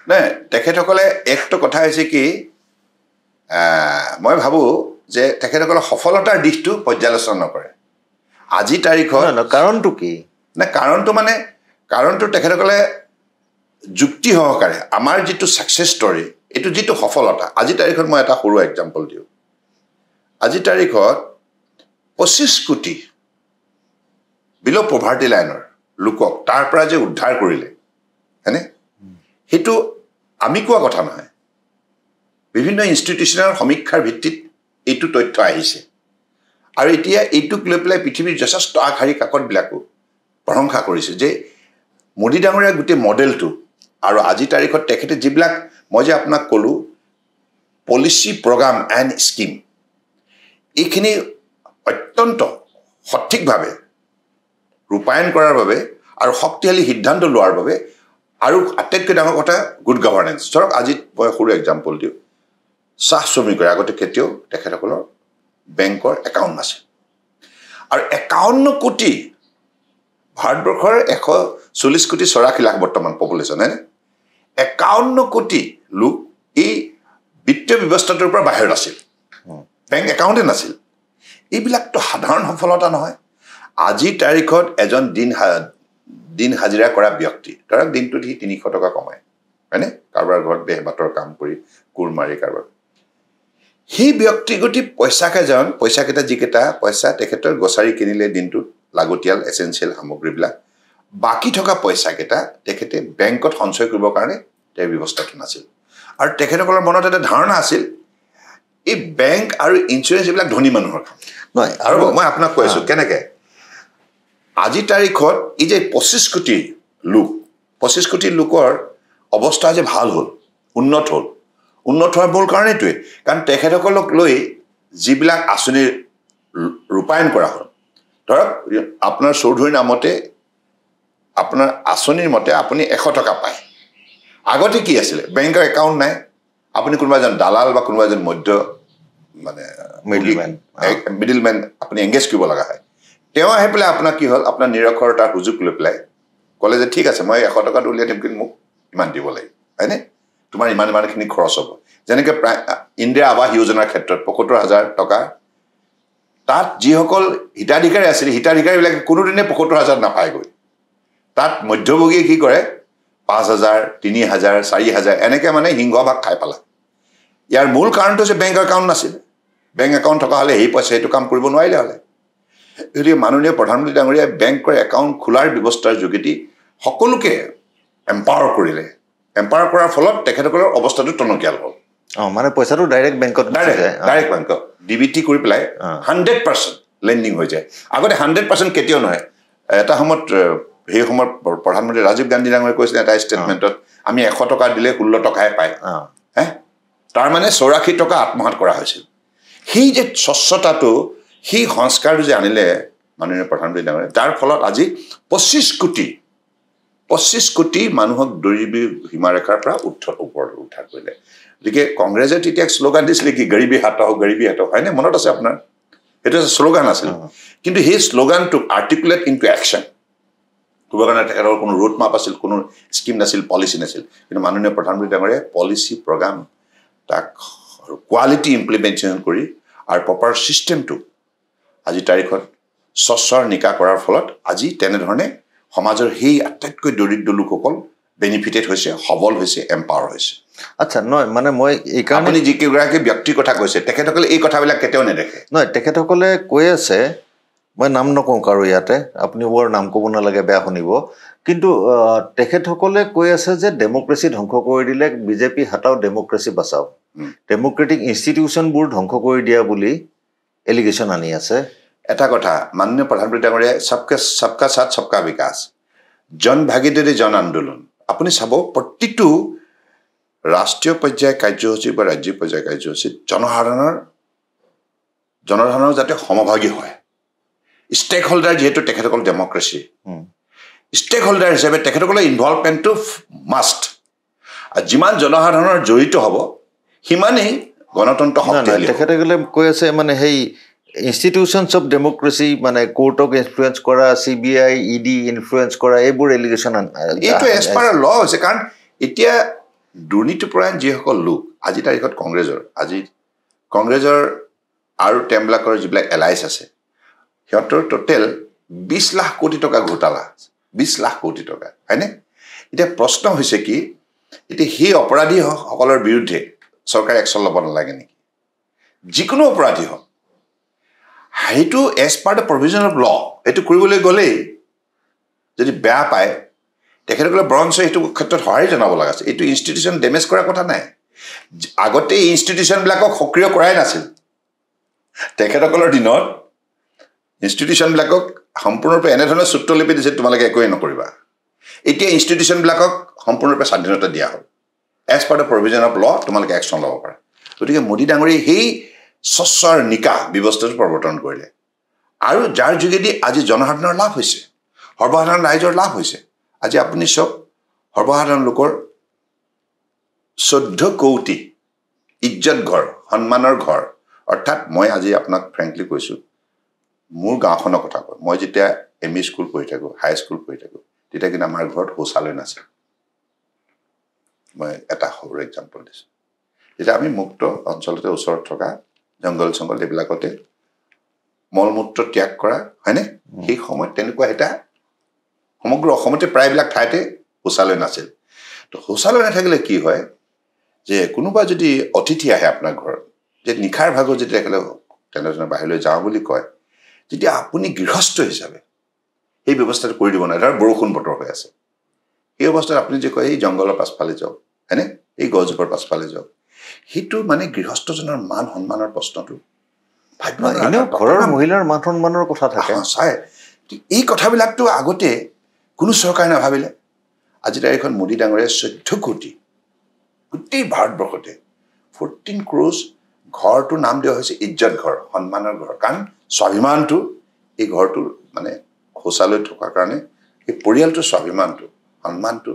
নাই তেখেতসকলে একটা কথা হৈছে কি মই ভাবোঁ যে তেখেতসকলে সফলতাৰ দিশটো পৰ্যালোচনা নকৰে আজি তাৰিখত কাৰণটো কি নাই কাৰণটো তেখেতসকলে যুক্তি সহকাৰে আমাৰ যিটো ছাকচেছ ষ্টৰী এইটো যিটো সফলতা আজি তাৰিখত মই এটা সৰু এক্সাম্পল দিওঁ আজি তাৰিখত 25 কোটি বিল' পভাৰ্টি লাইনৰ লোকক তাৰ পৰা যে উদ্ধাৰ কৰিলে হয়নে সেইটো আমি কোৱা কথা নহয় বিভিন্ন ইনষ্টিটিউচনৰ সমীক্ষাৰ ভিত্তিত এইটো তথ্য আহিছে আৰু এতিয়া এইটোক লৈ পেলাই পৃথিৱীৰ যথেষ্ট আগশাৰী কাকতবিলাকো প্ৰশংসা কৰিছে যে মোদী ডাঙৰীয়া গোটেই মডেলটো আৰু আজি তাৰিখত তেখেতে যিবিলাক মই যে আপোনাক ক'লোঁ পলিচি প্ৰগ্ৰাম এণ্ড স্কিম এইখিনি অত্যন্ত সঠিকভাৱে ৰূপায়ণ কৰাৰ বাবে আৰু শক্তিশালী সিদ্ধান্ত লোৱাৰ বাবে আৰু আটাইতকৈ ডাঙৰ কথা গুড গভাৰ্নেন্স ধৰক আজি মই সৰু এক্সাম্পল দিওঁ চাহ শ্ৰমিকৰ আগতে কেতিয়াও তেখেতসকলৰ বেংকৰ একাউণ্ট নাছিল আৰু 51 কোটি ভাৰতবৰ্ষৰ 140 কোটি 84 লাখ বৰ্তমান পপুলেশ্যন হয়নে 51 কোটি লোক এই বিত্তীয় ব্যৱস্থাটোৰ পৰা বাহিৰত আছিল বেংক একাউণ্টে নাছিল এইবিলাকতো সাধাৰণ সফলতা নহয় আজি তাৰিখত এজন দিন হাজিৰা কৰা ব্যক্তি ধৰক দিনটোত সি 300 টকা কমায় হয়নে কাৰোবাৰ ঘৰত বেহ বাটৰ কাম কৰি কোৰ মাৰি কাৰোবাৰ সেই ব্যক্তিগত পইচাকেইটা যিকেইটা পইচা তেখেতৰ গোচাৰি কিনিলে দিনটোত লাগতিয়াল এচেঞ্চিয়েল সামগ্ৰীবিলাক বাকী থকা পইচাকেইটা তেখেতে বেংকত সঞ্চয় কৰিবৰ কাৰণে তেওঁৰ ব্যৱস্থাটো নাছিল আৰু তেখেতসকলৰ মনত এটা ধাৰণা আছিল এই বেংক আৰু ইঞ্চুৰেঞ্চ এইবিলাক ধনী মানুহৰ কাম নহয় আৰু মই আপোনাক কৈ আছোঁ কেনেকৈ আজি তাৰিখত এই যে 25 কোটি লোকৰ অৱস্থা যে ভাল হ'ল উন্নত হোৱাৰ মূল কাৰণ এইটোৱে কাৰণ তেখেতসকলক লৈ যিবিলাক আঁচনি ৰূপায়ণ কৰা হ'ল ধৰক আপোনাৰ চৌধুৰীৰ নামতে আপোনাৰ আঁচনিৰ মতে আপুনি 100 টকা পায় আগতে কি আছিলে বেংকৰ একাউণ্ট নাই আপুনি কোনোবা এজন দালাল বা কোনোবা এজন মানে মিডলমেন আপুনি এংগেজ কৰিব লগা হয় তেওঁ আহি পেলাই আপোনাৰ কি হ'ল আপোনাৰ নিৰক্ষৰতাৰ সুযোগ লৈ পেলাই ক'লে যে ঠিক আছে মই 100 টকাটো উলিয়াই দিম কিন্তু মোক ইমান দিব লাগিব হয়নে তোমাৰ ইমানখিনি খৰচ হ'ব যেনেকৈ ইন্দিৰা আৱাস যোজনাৰ ক্ষেত্ৰত ৭৫,০০০ টকা তাত যিসকল হিতাধিকাৰী আছিল হিতাধিকাৰীবিলাকে কোনোদিনে ৭৫,০০০ নাপায়গৈ তাত মধ্যভোগীয়ে কি কৰে ৫,০০০ ৩,০০০ ৪,০০০ এনেকৈ মানে সিংহভাগ খাই পেলায় ইয়াৰ মূল কাৰণটো যে বেংক একাউণ্ট নাছিল বেংক একাউণ্ট থকা হ'লে সেই পইচা সেইটো কাম কৰিব নোৱাৰিলে হ'লে গতিকে মাননীয় প্ৰধানমন্ত্ৰী ডাঙৰীয়াই বেংকৰ একাউণ্ট খোলাৰ ব্যৱস্থাৰ যোগেদি সকলোকে এম্পাৱাৰ কৰিলে এম্পাৱাৰ কৰাৰ ফলত তেখেতসকলৰ অৱস্থাটো টনকিয়াল হ'ল মানে পইচাটো ডাইৰেক্ট বেংকত ডাইৰেক্ট বেংকত ডিবিটি কৰি পেলাই 100% লেণ্ডিং হৈ যায় আগতে 100% কেতিয়াও নহয় এটা সময়ত সেই সময়ত প্ৰধানমন্ত্ৰী ৰাজীৱ গান্ধী ডাঙৰীয়াই কৈছিলে এটা ষ্টেটমেণ্টত আমি 100 টকা দিলে 16 টকাহে পায় তাৰমানে 84 টকা আত্মসাৎ কৰা হৈছিল সেই যে স্বচ্ছতাটো সেই সংস্কাৰটো যে আনিলে মাননীয় প্ৰধানমন্ত্ৰী ডাঙৰীয়াই তাৰ ফলত আজি 25 কোটি মানুহক দৰিদ্ৰ সীমাৰেখাৰ পৰা ওপৰত উদ্ধাৰ কৰিলে গতিকে কংগ্ৰেছে তেতিয়া শ্লোগান দিছিলে কি গৰীবী হাটাও হয়নে মনত আছে আপোনাৰ সেইটো এটা শ্লোগান আছিল কিন্তু সেই শ্লোগানটোক আৰ্টিকুলেট ইনটু একশ্যন কৰিবৰ কাৰণে তেখেতৰ কোনো ৰোড মাপ আছিল কোনো স্কিম নাছিল পলিচি নাছিল কিন্তু মাননীয় প্ৰধানমন্ত্ৰী ডাঙৰীয়াই পলিচি প্ৰগ্ৰাম তাক কোৱালিটি ইমপ্লিমেণ্টেশ্যন কৰি আৰু প্ৰপাৰ ছিষ্টেমটো আজি তাৰিখত স্বচ্ছৰ নিকা কৰাৰ ফলত আজি তেনেধৰণে সমাজৰ সেই আটাইতকৈ দৰিদ্ৰ লোকসকল বেনিফিটেড হৈছে সবল হৈছে এম্পাৱাৰ হৈছে আচ্ছা নহয় মানে মই এই কাৰণে আপুনি যিকেইগৰাকী ব্যক্তিৰ কথা কৈছে তেখেতসকলে এই কথাবিলাক কেতিয়াও নেদেখে নহয় তেখেতসকলে কৈ আছে মই নাম নকওঁ কাৰো ইয়াতে আপুনি বৰ নাম ক'ব নালাগে বেয়া শুনিব কিন্তু তেখেতসকলে কৈ আছে যে ডেমক্ৰেসি ধ্বংস কৰি দিলে বিজেপি হাতাও ডেমক্ৰেসি বাঁচাও ডেমক্ৰেটিক ইনষ্টিটিউচনবোৰ ধ্বংস কৰি দিয়া বুলি এলিগেশ্যন আনি আছে এটা কথা মাননীয় প্ৰধানমন্ত্ৰী ডাঙৰীয়াই সবকা সাথ সবকা বিকাশ জন ভাগিদাৰী জন আন্দোলন আপুনি চাব প্ৰতিটো ৰাষ্ট্ৰীয় পৰ্যায়ৰ কাৰ্যসূচী বা ৰাজ্যিক পৰ্যায়ৰ কাৰ্যসূচীত জনসাধাৰণৰ যাতে সমভাগী হয় ষ্টেক হোল্ডাৰ যেহেতু তেখেতসকল ডেমক্ৰেসি ষ্টেক হোল্ডাৰ হিচাপে তেখেতসকলৰ ইনভলভমেণ্টটো মাষ্ট আৰু যিমান জনসাধাৰণৰ জড়িত হ'ব সিমানেই গণতন্ত্ৰ শক্তিশালী তেখেতসকলে কৈ আছে মানে সেই ইনষ্টিটিউশ্যনছ অফ ডেমক্ৰেসি মানে কোৰ্টক ইনফ্লুৱেঞ্চ কৰা CBI ED ইনফ্লুৱেঞ্চ কৰা এইবোৰ এলিগেশ্যন এইটো এজ পাৰ ল হৈছে কাৰণ এতিয়া দুৰ্নীতিপৰায়ণ যিসকল লোক আজি তাৰিখত কংগ্ৰেছৰ আৰু তেওঁবিলাকৰ যিবিলাক এলাইছ আছে সিহঁতৰ টোটেল 20 লাখ কোটি টকা ঘোটালা 20 লাখ কোটি টকা হয়নে এতিয়া প্ৰশ্ন হৈছে কি এতিয়া সেই অপৰাধীসকলৰ বিৰুদ্ধে চৰকাৰে একশ্যন ল'ব নালাগে নেকি যিকোনো অপৰাধী হওক সেইটো as per the provision of law এইটো কৰিবলৈ গ'লেই যদি বেয়া পায় তেখেতসকলে বৰঞ্চ এইটো ক্ষেত্ৰত সঁহাৰি জনাব লগা আছে এইটো ইনষ্টিটিউশ্যন ডেমেজ কৰাৰ কথা নাই আগতে এই ইনষ্টিটিউশ্যনবিলাকক সক্ৰিয় কৰাই নাছিল তেখেতসকলৰ দিনত ইনষ্টিটিউশ্যনবিলাকক সম্পূৰ্ণৰূপে এনেধৰণে সূত্ৰ লিপি দিছে তোমালোকে একোৱেই নকৰিবা এতিয়া ইনষ্টিটিউশ্যনবিলাকক সম্পূৰ্ণৰূপে স্বাধীনতা দিয়া হ'ল as per the provision of law তোমালোকে একশ্যন ল'ব পাৰা গতিকে মোদী ডাঙৰীয়াই সেই স্বচ্ছৰ নিকাহ ব্যৱস্থাটো প্ৰৱৰ্তন কৰিলে আৰু যাৰ যোগেদি আজি জনসাধাৰণৰ লাভ হৈছে সৰ্বসাধাৰণ ৰাইজৰ লাভ হৈছে আজি আপুনি চব সৰ্বসাধাৰণ লোকৰ 14 কোটি ইজ্জত ঘৰ সন্মানৰ ঘৰ অৰ্থাৎ মই আজি আপোনাক ফ্ৰেংকলি কৈছোঁ মোৰ গাঁওখনৰ কথা কয় মই যেতিয়া ME স্কুল পঢ়ি থাকোঁ হাই স্কুল পঢ়ি থাকোঁ তেতিয়া কিন্তু আমাৰ ঘৰত শৌচালয় নাছিল মই এটা সৰু এক্সাম্পল দিছোঁ যেতিয়া আমি মুক্ত অঞ্চলতে ওচৰত থকা জংগল এইবিলাকতে মলমূত্ৰ ত্যাগ কৰা হয়নে সেই সময়ত তেনেকুৱা এটা সমগ্ৰ অসমতে প্ৰায়বিলাক ঠাইতে শৌচালয় নাছিল তো শৌচালয় নাথাকিলে কি হয় যে কোনোবা যদি অতিথি আহে আপোনাৰ ঘৰত যে নিশাৰ ভাগত যদি তেনেধৰণে বাহিৰলৈ যাওঁ বুলি কয় যেতিয়া আপুনি গৃহস্থ হিচাপে সেই ব্যৱস্থাটো কৰি দিব নোৱাৰে ধৰক বৰষুণ বতৰ হৈ আছে এই অৱস্থাত আপুনি যে কয় এই জংঘলৰ পাছফালে যাওক হয়নে এই গছজোপাৰ পাছফালে যাওক সেইটো মানে গৃহস্থজনৰ মান সন্মানৰ প্ৰশ্নটো ঘৰৰ মহিলাৰ মান সন্মানৰ কথা থাকে চাই এই কথাবিলাকতো আগতে কোনো চৰকাৰে নাভাবিলে আজি তাৰিখত মোদী ডাঙৰীয়াই 14 কোটি গোটেই ভাৰতবৰ্ষতে 14 crores ঘৰটোৰ নাম দিয়া হৈছে ইজ্জত ঘৰ সন্মানৰ ঘৰ কাৰণ স্বাভিমানটো এই ঘৰটোৰ মানে শৌচালয় থকাৰ কাৰণে এই পৰিয়ালটোৰ স্বাভিমানটো সন্মানটো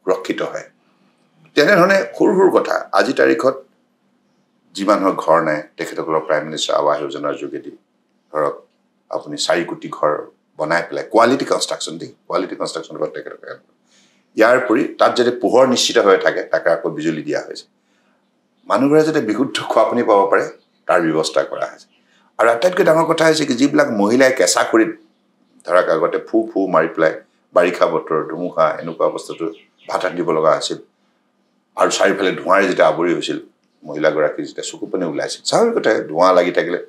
সুৰক্ষিত হয় তেনেধৰণে সৰু সৰু কথা আজি তাৰিখত যি মানুহৰ ঘৰ নাই তেখেতসকলৰ প্ৰাইম মিনিষ্টাৰ আৱাস যোজনাৰ যোগেদি ধৰক আপুনি 4 কোটি ঘৰ বনাই পেলাই কোৱালিটি কনষ্ট্ৰাকশ্যনৰ পৰা তেখেতসকলে ইয়াৰ উপৰি তাত যদি পোহৰ নিশ্চিত হৈ থাকে তাকে আকৌ বিজুলী দিয়া হৈছে মানুহবোৰে যাতে বিশুদ্ধ খোৱা পানী পাব পাৰে তাৰ ব্যৱস্থা কৰা হৈছে আৰু আটাইতকৈ ডাঙৰ কথা হৈছে কি যিবিলাক মহিলাই কেঁচা খৰিত ধৰক আগতে ফু মাৰি পেলাই বাৰিষা বতৰ ধুমুহা এনেকুৱা অৱস্থাটো ভাত ৰান্ধিব লগা হৈছিল আৰু চাৰিওফালে ধোঁৱাৰে যেতিয়া আৱৰি হৈছিল মহিলাগৰাকী যেতিয়া চকু পানী ওলাইছিল স্বাভাৱিক কথা ধোঁৱা লাগি থাকিলে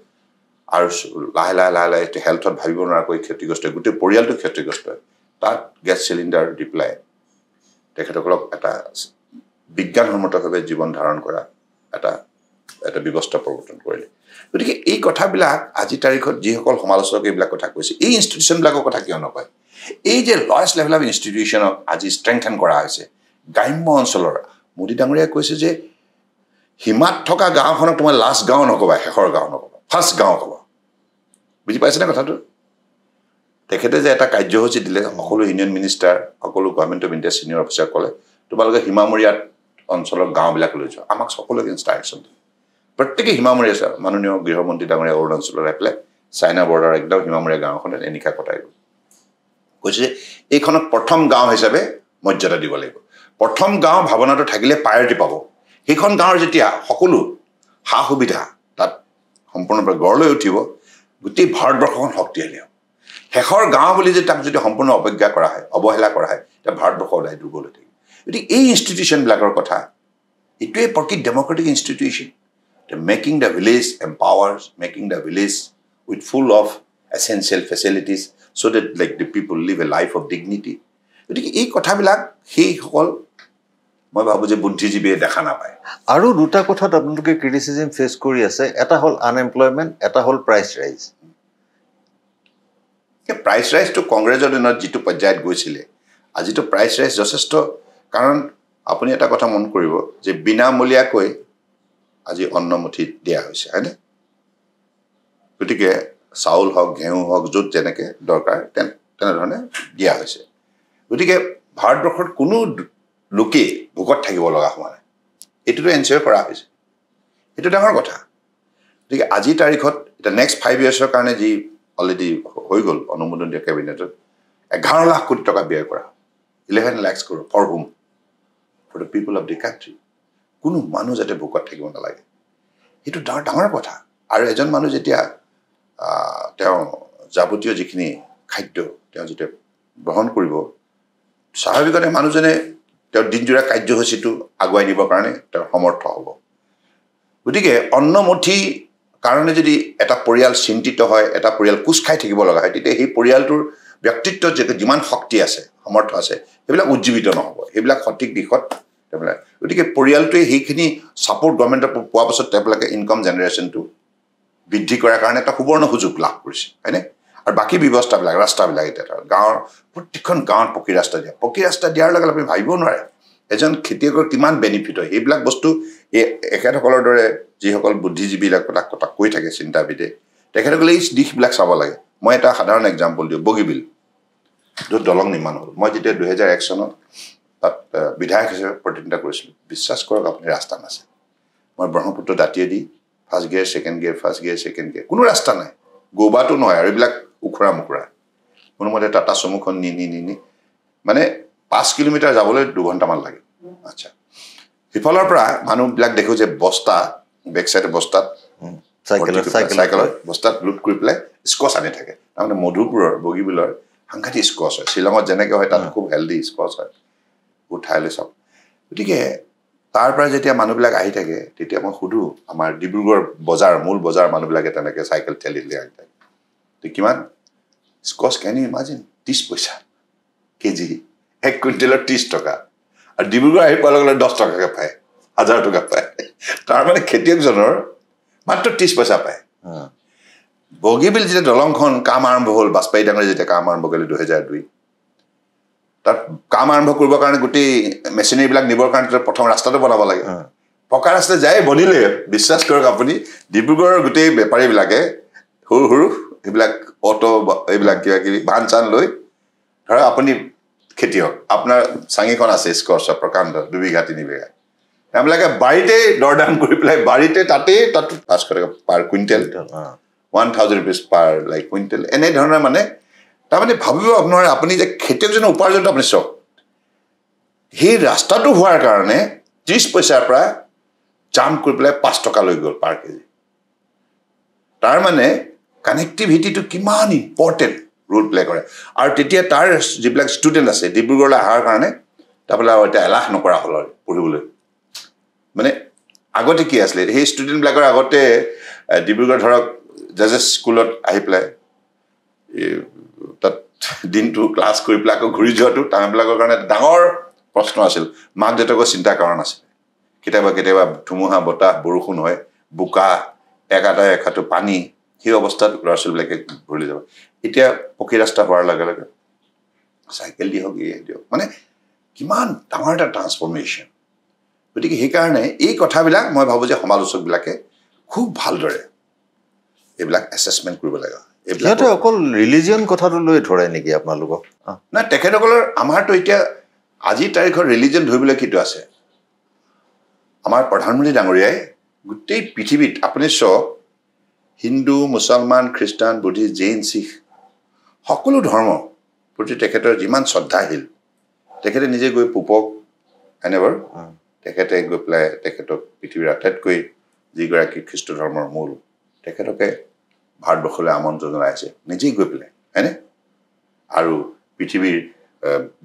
আৰু লাহে লাহে হেল্থত ভাবিব নোৱাৰাকৈ ক্ষতিগ্ৰস্ত হয় গোটেই পৰিয়ালটো ক্ষতিগ্ৰস্ত হয় তাত গেছ চিলিণ্ডাৰ দি পেলাই তেখেতসকলক এটা বিজ্ঞানসন্মতভাৱে জীৱন ধাৰণ কৰা এটা ব্যৱস্থা প্ৰৱৰ্তন কৰিলে গতিকে এই কথাবিলাক আজি তাৰিখত যিসকল সমালোচক এইবিলাক কথা কৈছে এই ইনষ্টিটিউশ্যনবিলাকৰ কথা কিয় নকয় এই যে লয়েষ্ট লেভেল অফ ইনষ্টিটিউশ্যনক আজি ষ্ট্ৰেংথেন কৰা হৈছে গ্ৰাম্য অঞ্চলৰ মোদী ডাঙৰীয়াই কৈছে যে হিমাত থকা গাঁওখনক তোমাৰ লাষ্ট গাঁও নকবা শেষৰ গাঁও নকবা ফাৰ্ষ্ট গাঁও ক'বা বুজি পাইছেনে কথাটো তেখেতে যে এটা কাৰ্যসূচী দিলে সকলো ইউনিয়ন মিনিষ্টাৰ সকলো government of India senior officer ক'লে তোমালোকে সীমামূৰীয়াত অঞ্চলৰ গাঁওবিলাক লৈ যোৱা আমাক সকলোকে ইনষ্ট্ৰাকশ্যন দিয়ে প্ৰত্যেকে সীমামূৰীয়া মাননীয় গৃহমন্ত্ৰী ডাঙৰীয়া অৰুণাচলৰ এপ্লাই চাইনা বৰ্ডাৰ একদম সীমামূৰীয়া গাঁওখনত এনিশা কটাই গ'ল কৈছে যে এইখনক প্ৰথম গাঁও হিচাপে মৰ্যাদা দিব লাগিব প্ৰথম গাঁও ভাৱনাটো থাকিলে প্ৰায়ৰিটি পাব সেইখন গাঁৱৰ যেতিয়া সকলো সা সুবিধা তাত সম্পূৰ্ণৰূপে গঢ় লৈ উঠিব গোটেই ভাৰতবৰ্ষখন শক্তিশালী হ'ব শেষৰ গাঁও বুলি যে তাক যদি সম্পূৰ্ণ অৱজ্ঞা কৰা হয় অৱহেলা কৰা হয় তেতিয়া ভাৰতবৰ্ষ ওলাই দুৰ্বল হৈ থাকিব গতিকে এই ইনষ্টিটিউশ্যনবিলাকৰ কথা এইটোৱে প্ৰকৃত democratic institution making the village empowers making the village with full of essential facilities so' that like the people live a life of dignity গতিকে এই কথাবিলাক সেইসকল মই ভাবোঁ যে বুদ্ধিজীৱীয়ে দেখা নাপায় আৰু দুটা কথাত আপোনালোকে ক্ৰিটিচিজম ফেচ কৰি আছে এটা হ'ল আনএমপ্লয়মেণ্ট এটা হ'ল প্ৰাইচ ৰাইজ প্ৰাইচ ৰাইজটো কংগ্ৰেছৰ দিনত যিটো পৰ্যায়ত গৈছিলে আজিতো প্ৰাইচ ৰাইজ যথেষ্ট কাৰণ আপুনি এটা কথা মন কৰিব যে বিনামূলীয়াকৈ আজি অন্নমুঠি দিয়া হৈছে হয়নে গতিকে চাউল হওক ঘেঁহু হওক য'ত যেনেকৈ দৰকাৰ তেনেধৰণে দিয়া হৈছে গতিকে ভাৰতবৰ্ষত কোনো লোকেই ভোকত থাকিব লগা হোৱা নাই এইটোতো এনচিয়ৰ কৰা হৈছে এইটো ডাঙৰ কথা গতিকে আজিৰ তাৰিখত এতিয়া নেক্সট 5 yearsৰ কাৰণে যি অলৰেডি হৈ গ'ল অনুমোদন দিয়া কেবিনেটত 11 লাখ কোটি টকা ব্যয় কৰা 11 lakhs crore for home for the people of the country কোনো মানুহ যাতে ভোকত থাকিব নালাগে সেইটো ডাঙৰ কথা আৰু এজন মানুহ যেতিয়া তেওঁ যাৱতীয় যিখিনি খাদ্য তেওঁ যেতিয়া গ্ৰহণ কৰিব স্বাভাৱিকতে মানুহজনে তেওঁৰ দিনজোৰা কাৰ্যসূচীটো আগুৱাই নিবৰ কাৰণে তেওঁৰ সমৰ্থ হ'ব গতিকে অন্নমুঠি কাৰণে যদি এটা পৰিয়াল চিন্তিত হয় এটা পৰিয়াল কোচ খাই থাকিব লগা হয় তেতিয়া সেই পৰিয়ালটোৰ ব্যক্তিত্বত যিমান শক্তি আছে সমৰ্থ আছে সেইবিলাক উজ্জীৱিত নহ'ব সেইবিলাক সঠিক দিশত তেওঁলোকে গতিকে পৰিয়ালটোৱে সেইখিনি ছাপৰ্ট গভৰ্ণমেণ্টৰ পোৱাৰ পাছত তেওঁলোকে ইনকাম জেনেৰেশ্যনটো বৃদ্ধি কৰাৰ কাৰণে এটা সুবৰ্ণ সুযোগ লাভ কৰিছে হয়নে আৰু বাকী ব্যৱস্থাবিলাক ৰাস্তাবিলাক এতিয়া গাঁৱৰ প্ৰত্যেকখন গাঁৱত পকী ৰাস্তা দিয়াৰ লগে লগে আপুনি ভাবিব নোৱাৰে এজন খেতিয়কৰ কিমান বেনিফিট হয় সেইবিলাক বস্তু এখেতসকলৰ দৰে যিসকল বুদ্ধিজীৱীবিলাক কথা কৈ থাকে চিন্তাবিদে তেখেতসকলে এই দিশবিলাক চাব লাগে মই এটা সাধাৰণ এক্সাম্পল দিওঁ বগীবিল য'ত দলং নিৰ্মাণ হ'ল মই যেতিয়া 2001 চনত তাত বিধায়ক হিচাপে প্ৰতিনিধিত্ব কৰিছিলোঁ বিশ্বাস কৰক আপুনি ৰাস্তা নাছিল মই ব্ৰহ্মপুত্ৰ দাঁতিয়েদি ফাৰ্ষ্ট গিয়াৰ ছেকেণ্ড গিয়াৰ কোনো ৰাস্তা নাই গৌবাটো নহয় আৰু এইবিলাক উখুৰা মুখুৰা কোনোমতে টাটা চমুখন নি মানে 5 কিলোমিটাৰ যাবলৈ 2 ঘণ্টামান লাগে আচ্ছা সিফালৰ পৰা মানুহবিলাক দেখোঁ যে বস্তা বেক চাইডে বস্তাত চাইকেলৰ বস্তাত লোড কৰি পেলাই স্কচ আনি থাকে তাৰমানে মধুপুৰৰ বগীবিলৰ সাংঘাতিক স্কচ হয় শ্বিলঙত যেনেকৈ হয় তাত খুব হেল্ডি স্কচ হয় উঠাইলৈ চাওক গতিকে তাৰ পৰা যেতিয়া মানুহবিলাক আহি থাকে তেতিয়া মই সুধোঁ আমাৰ ডিব্ৰুগড় বজাৰ মূল বজাৰ মানুহবিলাকে তেনেকৈ চাইকেল ঠেলি আহি থাকে কিমান স্কচ কেন ইউ ইমাজিন 30 পইচা কেজি 1 কুইণ্টেলৰ 30 টকা আৰু ডিব্ৰুগড় আহি পোৱাৰ লগে লগে 10 টকাকৈ পায় 1000 টকা পায় তাৰমানে খেতিয়কজনৰ মাত্ৰ 30 পইচা পায় বগীবিল যেতিয়া দলংখন কাম আৰম্ভ হ'ল বাজপেয়ী ডাঙৰীয়ে যেতিয়া কাম আৰম্ভ কৰিলে 2002 তাত কাম আৰম্ভ কৰিবৰ কাৰণে গোটেই মেচিনাৰীবিলাক নিবৰ কাৰণে প্ৰথম ৰাস্তাটো বনাব লাগে পকা ৰাস্তা যায় বনিলে বিশ্বাস কৰক আপুনি ডিব্ৰুগড়ৰ গোটেই বেপাৰীবিলাকে সৰু এইবিলাক অটো এইবিলাক কিবা কিবি ভান চান লৈ ধৰক আপুনি খেতিয়ক আপোনাৰ চাঙিখন আছে স্কচ প্ৰকাণ্ড 2 বিঘা 3 বিঘা তেওঁলোকে বাৰীতে দৰদাম কৰি পেলাই বাৰীতে তাত 500 টকা পাৰ কুইণ্টেল 1000 rupees পাৰ লাইক কুইণ্টেল এনেধৰণৰ মানে তাৰমানে ভাবিব আপোনাৰ আপুনি যে খেতিয়কজনৰ উপাৰ্জনটো আপুনি চাওক সেই ৰাস্তাটো হোৱাৰ কাৰণে 30 পইচাৰ পৰা জাম্প কৰি পেলাই 5 টকা লৈ গ'ল পাৰ কেজি তাৰ মানে কানেক্টিভিটিটো কিমান ইম্পৰ্টেণ্ট ৰোল প্লে কৰে আৰু তেতিয়া তাৰ যিবিলাক ষ্টুডেণ্ট আছে ডিব্ৰুগড়লৈ অহাৰ কাৰণে তাৰপৰা এতিয়া এলাহ নকৰা হ'ল আৰু পঢ়িবলৈ মানে আগতে কি আছিলে সেই ষ্টুডেণ্টবিলাকৰ আগতে ডিব্ৰুগড় ধৰক জাজেছ স্কুলত আহি পেলাই তাত দিনটো ক্লাছ কৰি পেলাই আকৌ ঘূৰি যোৱাটো তেওঁলোকৰ কাৰণে ডাঙৰ প্ৰশ্ন আছিল মাক দেউতাকৰ চিন্তা কৰা নাছিল কেতিয়াবা ধুমুহা বতাহ বৰষুণ হয় বোকা একাটো পানী সেই অৱস্থাত ল'ৰা ছোৱালীবিলাকে ঘূৰি যাব এতিয়া পকী ৰাস্তা হোৱাৰ লগে লগে চাইকেল দি হওক দিয়ক মানে কিমান ডাঙৰ এটা ট্ৰান্সফৰ্মেশ্যন গতিকে সেইকাৰণে এই কথাবিলাক মই ভাবোঁ যে সমালোচকবিলাকে খুব ভালদৰে এইবিলাক এছেছমেণ্ট কৰিব লাগে এইবিলাক অকল ৰিলিজিয়ন কথাটো লৈ ধৰে নেকি আপোনালোকক নাই তেখেতসকলৰ আমাৰতো এতিয়া আজিৰ তাৰিখৰ ৰিলিজিয়ন ধৰিবলৈ কিটো আছে আমাৰ প্ৰধানমন্ত্ৰী ডাঙৰীয়াই গোটেই পৃথিৱীত আপুনি চাওক হিন্দু মুছলমান খ্ৰীষ্টান বুদ্ধিষ্ট জৈন শিখ সকলো ধৰ্ম প্ৰতি তেখেতৰ যিমান শ্ৰদ্ধাশীল তেখেতে নিজে গৈ পূপক এনেবৰ তেখেতে গৈ পেলাই তেখেতক পৃথিৱীৰ আটাইতকৈ যিগৰাকী খ্ৰীষ্ট ধৰ্মৰ মূল তেখেতকে ভাৰতবৰ্ষলৈ আমন্ত্ৰণ জনাইছে নিজেই গৈ পেলাই হয়নে আৰু পৃথিৱীৰ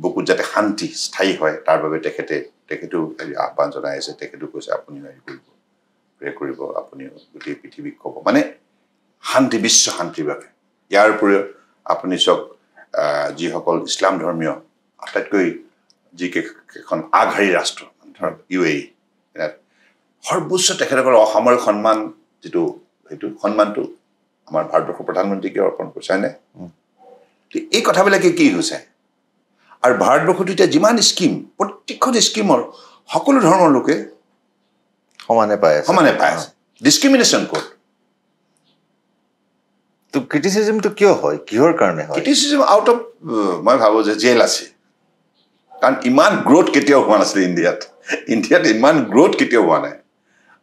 বুকুত যাতে শান্তি স্থায়ী হয় তাৰ বাবে তেখেতেও আহ্বান জনাই আছে তেখেতেও কৈছে আপুনিও হেৰি কৰিব প্ৰে কৰিব আপুনিও গোটেই পৃথিৱীক ক'ব মানে শান্তি বিশ্ব শান্তিৰ বাবে ইয়াৰ উপৰিও আপুনি চাওক যিসকল ইছলাম ধৰ্মীয় আটাইতকৈ যিকেইখন আগশাৰী ৰাষ্ট্ৰ ধৰক UAE সৰ্বোচ্চ তেখেতসকলৰ অসামৰিক সন্মান যিটো সেইটো সন্মানটো আমাৰ ভাৰতবৰ্ষৰ প্ৰধানমন্ত্ৰীকে অৰ্পণ কৰিছে হয়নে এই কথাবিলাকে কি হৈছে আৰু ভাৰতবৰ্ষত এতিয়া যিমান স্কিম প্ৰত্যেকখন স্কিমৰ সকলো ধৰ্মৰ লোকে সমানে পায় আছে ডিছক্ৰিমিনেশ্যন ক'ত তো ক্ৰিটিচিজমটো কিয় হয় কিহৰ কাৰণে হয় ক্ৰিটিচিজম আউট অফ মই ভাবোঁ যে জেল আছে কাৰণ ইমান গ্ৰোথ কেতিয়াও হোৱা নাছিলে ইণ্ডিয়াত ইমান গ্ৰোথ কেতিয়াও হোৱা নাই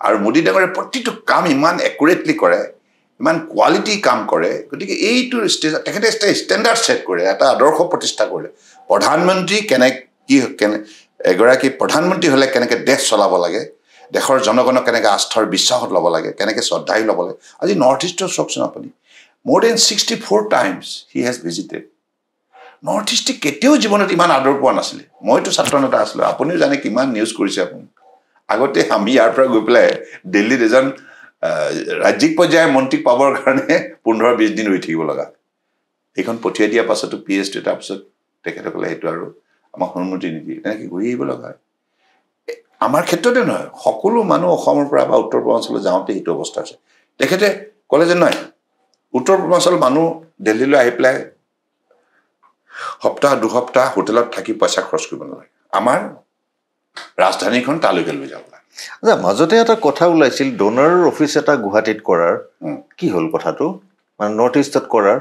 আৰু মোদী ডাঙৰে প্ৰতিটো কাম ইমান একুৰেটলি কৰে ইমান কোৱালিটি কাম কৰে গতিকে এইটো তেখেতে ষ্টেণ্ডাৰ্ড ছেট কৰে এটা আদৰ্শ প্ৰতিষ্ঠা কৰে প্ৰধানমন্ত্ৰী এগৰাকী প্ৰধানমন্ত্ৰী হ'লে কেনেকৈ দেশ চলাব লাগে দেশৰ জনগণক কেনেকৈ আস্থাৰ বিশ্বাসত ল'ব লাগে কেনেকৈ শ্ৰদ্ধাই ল'ব লাগে আজি নৰ্থ ইষ্টৰ চাওকচোন আপুনি more than 64 times he has visited north ইষ্টে কেতিয়াও জীৱনত ইমান আদৰ পোৱা নাছিলে মইতো ছাত্ৰ নেতা আছিলোঁ আপুনিও জানে কিমান নিউজ কৰিছে আপুনি আগতে আমি ইয়াৰ পৰা গৈ পেলাই দিল্লীত এজন ৰাজ্যিক পৰ্যায়ৰ মন্ত্ৰীক পাবৰ কাৰণে 15-20 দিন ৰৈ থাকিব লগা এইখন পঠিয়াই দিয়াৰ পাছতো PhD তাৰপিছত তেখেতসকলে সেইটো আৰু আমাক সন্মতি নিদিয়ে তেনেকৈ ঘূৰি আহিব লগা আমাৰ ক্ষেত্ৰতে নহয় সকলো মানুহ অসমৰ পৰা বা উত্তৰ পূৰ্বাঞ্চললৈ যাওঁতে সেইটো অৱস্থা আছে তেখেতে ক'লে যে নহয় উত্তৰ পূৰ্বাঞ্চলৰ মানুহ দিল্লীলৈ আহি পেলাই সপ্তাহ দুসপ্তাহ হোটেলত থাকি পইচা খৰচ কৰিব নালাগে আমাৰ ৰাজধানীখন তালৈকে লৈ যাব লাগে আচ্ছা মাজতে এটা কথা ওলাইছিল ডোনাৰ অফিচ এটা গুৱাহাটীত কৰাৰ কি হ'ল কথাটো মানে নৰ্থ ইষ্টত কৰাৰ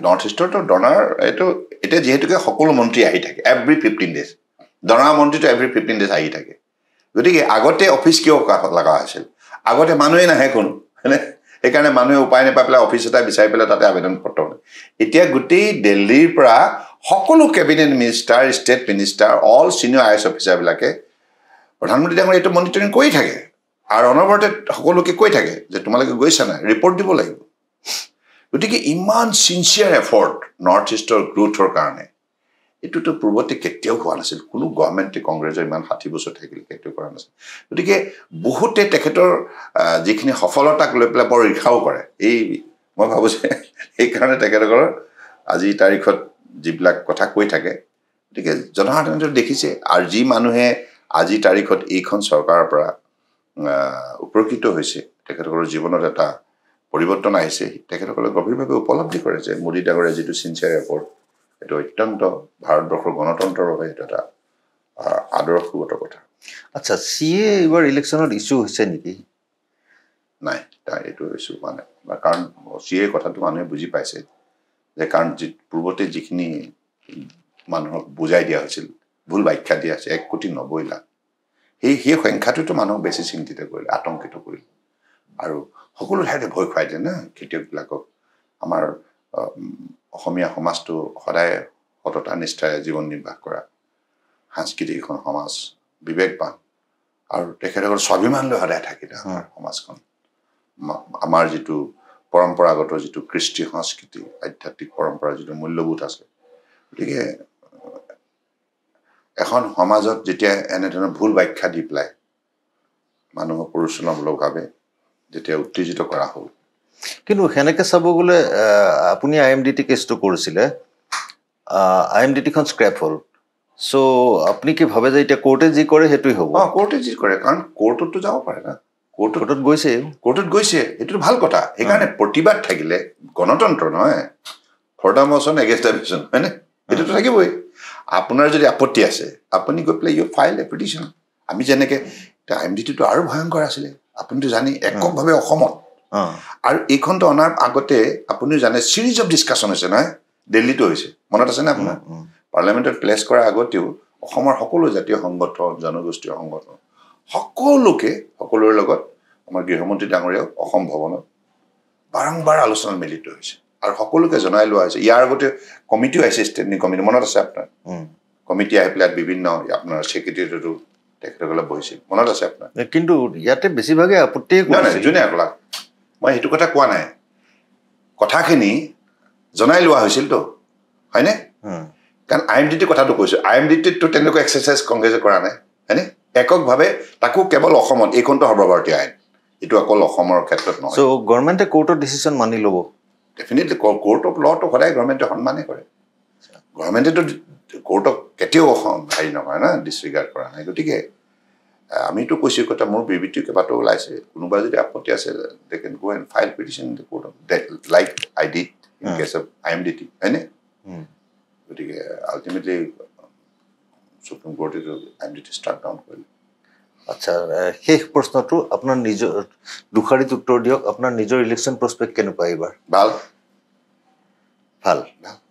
নৰ্থ ইষ্টৰতো ডোনাৰ এইটো এতিয়া যিহেতুকে সকলো মন্ত্ৰী আহি থাকে এভৰি 15 days ডোনাৰ মন্ত্ৰীটো এভৰি 15 days আহি থাকে গতিকে আগতে অফিচ কিয় লগা হৈছিল আগতে মানুহে নাহে কোনো হয়নে সেইকাৰণে মানুহে উপায় নাপাই পেলাই অফিচ এটা বিচাৰি পেলাই তাতে আবেদন পত্ৰ এতিয়া গোটেই দিল্লীৰ পৰা সকলো cabinet minister state minister all senior IAS অফিচাৰবিলাকে প্ৰধানমন্ত্ৰী ডাঙৰ এইটো মনিটৰিং কৰি থাকে আৰু অনবৰতে সকলোকে কৈ থাকে যে তোমালোকে গৈছা নাই ৰিপৰ্ট দিব লাগিব গতিকে ইমান চিনচিয়াৰ এফৰ্ট নৰ্থ ইষ্টৰ গ্ৰোথৰ কাৰণে এইটোতো পূৰ্বতে কেতিয়াও হোৱা নাছিল কোনো গভৰ্ণমেণ্টে কংগ্ৰেছৰ ইমান 60 বছৰ থাকিলে কেতিয়াও কৰা নাছিল গতিকে বহুতে তেখেতৰ যিখিনি সফলতাক লৈ পেলাই বৰ ঈৰ্ষাও কৰে এই মই ভাবোঁ যে সেইকাৰণে তেখেতসকলৰ আজি তাৰিখত যিবিলাক কথা কৈ থাকে গতিকে জনসাধাৰণে দেখিছে আৰু যি মানুহে আজি তাৰিখত এইখন চৰকাৰৰ পৰা উপকৃত হৈছে তেখেতসকলৰ জীৱনত এটা পৰিৱৰ্তন আহিছে তেখেতসকলে গভীৰভাৱে উপলব্ধি কৰে যে মোদী ডাঙৰে যিটো চিনচিয়াৰ এফৰ্ট এইটো অত্যন্ত ভাৰতবৰ্ষৰ গণতন্ত্ৰৰ বাবে এইটো এটা আদৰ্শগত কথা আচ্ছা CA এইবাৰ ইলেকশ্যনত ইছ্যু হৈছে নেকি নাই তাৰ এইটো ইছ্যু হোৱা নাই কাৰণ CA কথাটো মানুহে বুজি পাইছে যে কাৰণ পূৰ্বতে যিখিনি মানুহক বুজাই দিয়া হৈছিল ভুল ব্যাখ্যা দিয়া হৈছে 1,90,00,000 সেই সংখ্যাটোতো মানুহক বেছি চিন্তিত কৰিলে আতংকিত কৰিলে আৰু সকলো ঠাইতে ভয় খুৱাই দিয়ে না খেতিয়কবিলাকক আমাৰ অসমীয়া সমাজটো সদায় সততা নিষ্ঠাৰে জীৱন নিৰ্বাহ কৰা সাংস্কৃতিক এখন সমাজ বিবেকবান আৰু তেখেতসকলৰ স্বাভিমান লৈ সদায় থাকিলে আমাৰ সমাজখন আমাৰ যিটো পৰম্পৰাগত যিটো কৃষ্টি সংস্কৃতি আধ্যাত্মিক পৰম্পৰা যিটো মূল্যবোধ আছে গতিকে এখন সমাজত যেতিয়া এনেধৰণৰ ভুল ব্যাখ্যা দি পেলাই মানুহক পৰিচালনামূলকভাৱে যেতিয়া উত্তেজিত কৰা হ'ল কিন্তু সেনেকৈ চাব গ'লে আপুনি IMDT কেছটো কৰিছিলে IMDTখন স্ক্ৰেপ হ'ল চ' আপুনি কি ভাবে যে এতিয়া কোৰ্টে যি কৰে সেইটোৱে হ'ব কোৰ্টে যি কৰে কাৰণ কোৰ্টতো যাব পাৰে না কোৰ্টত গৈছে এইটো ভাল কথা সেইকাৰণে প্ৰতিবাদ থাকিলে গণতন্ত্ৰ নহয় for the motion against the motion হয়নে এইটোতো থাকিবই আপোনাৰ যদি আপত্তি আছে আপুনি গৈ পেলাই ইউ ফাইল এ পিটিশ্যন আমি যেনেকৈ IMDTটো আৰু ভয়ংকৰ আছিলে আপুনিতো জানি এককভাৱে অসমত আৰু এইখনটো অনাৰ আগতে আপুনিও জানে চিৰিজ অফ ডিছকাশ্যন হৈছে নহয় দিল্লীতো হৈছে মনত আছেনে আপোনাৰ পাৰ্লিয়ামেণ্টত প্লেচ কৰাৰ আগতেও অসমৰ সকলো জাতীয় সংগঠন জনগোষ্ঠীয় সংগঠন সকলোৰে লগত আমাৰ গৃহমন্ত্ৰী ডাঙৰীয়াও অসম ভৱনত বাৰম্বাৰ আলোচনাত মিলিত হৈছে আৰু সকলোকে জনাই লোৱা হৈছে ইয়াৰ আগতে কমিটিও আহিছে ষ্টেণ্ডিং কমিটি মনত আছে আপোনাৰ কমিটি আহি পেলাই বিভিন্ন আপোনাৰ ছেক্ৰেটেৰিয়েটতো তেখেতসকলে বহিছিল মনত আছে আপোনাৰ কিন্তু ইয়াতে বেছিভাগে আপত্তিয়ে কৰিছে যোনে আপোনাক মই সেইটো কথা কোৱা নাই কথাখিনি জনাই লোৱা হৈছিলতো হয়নে কাৰণ IMDT কথাটো কৈছোঁ IMDTটো তেনেকুৱা এক্সাৰচাইজ কংগ্ৰেছে কৰা নাই হয়নে এককভাৱে তাকো কেৱল অসমত এইখনটো সৰ্বভাৰতীয় আইন এইটো অকল অসমৰ ক্ষেত্ৰত নহয় সো গভৰ্ণমেণ্টে কোৰ্টৰ ডিচিশ্যন মানি ল'ব ডেফিনেটলি কোৰ্ট অফ লটো সদায় গভৰ্ণমেণ্টে সন্মানে কৰে গভৰ্ণমেণ্টেতো কোৰ্টক কেতিয়াও হেৰি নকৰে না ডিছৰিগাৰ্ড কৰা নাই গতিকে আমিতো কৈছোঁ কথা মোৰ বিবৃতি কেইবাটাও ওলাইছে কোনোবা যদি আপত্তি আছে they can go and file petition in the court of like I did in case of IMDT হয়নে গতিকে আল্টিমেটলি সুপ্ৰিম কোৰ্টে IMDT ষ্ট্ৰাক ডাউন কৰিলে আচ্ছা শেষ প্ৰশ্নটো আপোনাৰ নিজৰ দুখাৰিত উত্তৰ দিয়ক আপোনাৰ নিজৰ ইলেকশ্যন প্ৰস্পেক্ট কেনেকুৱা এইবাৰ ভাল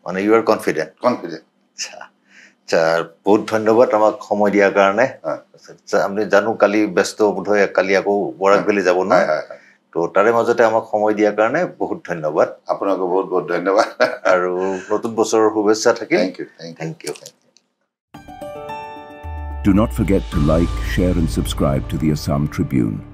মানে ইউ আৰ কনফিডেণ্ট আচ্ছা বহুত ধন্যবাদ আমাক সময় দিয়াৰ কাৰণে আমি জানো কালি ব্যস্ত বোধহয় কালি আকৌ বৰাক ভেলী যাব নহয় তো তাৰে মাজতে আমাক সময় দিয়াৰ কাৰণে বহুত ধন্যবাদ আপোনাকো বহুত বহুত ধন্যবাদ আৰু নতুন বছৰৰ শুভেচ্ছা থাকিল thank you Do not forget to like, share and subscribe to the Assam Tribune.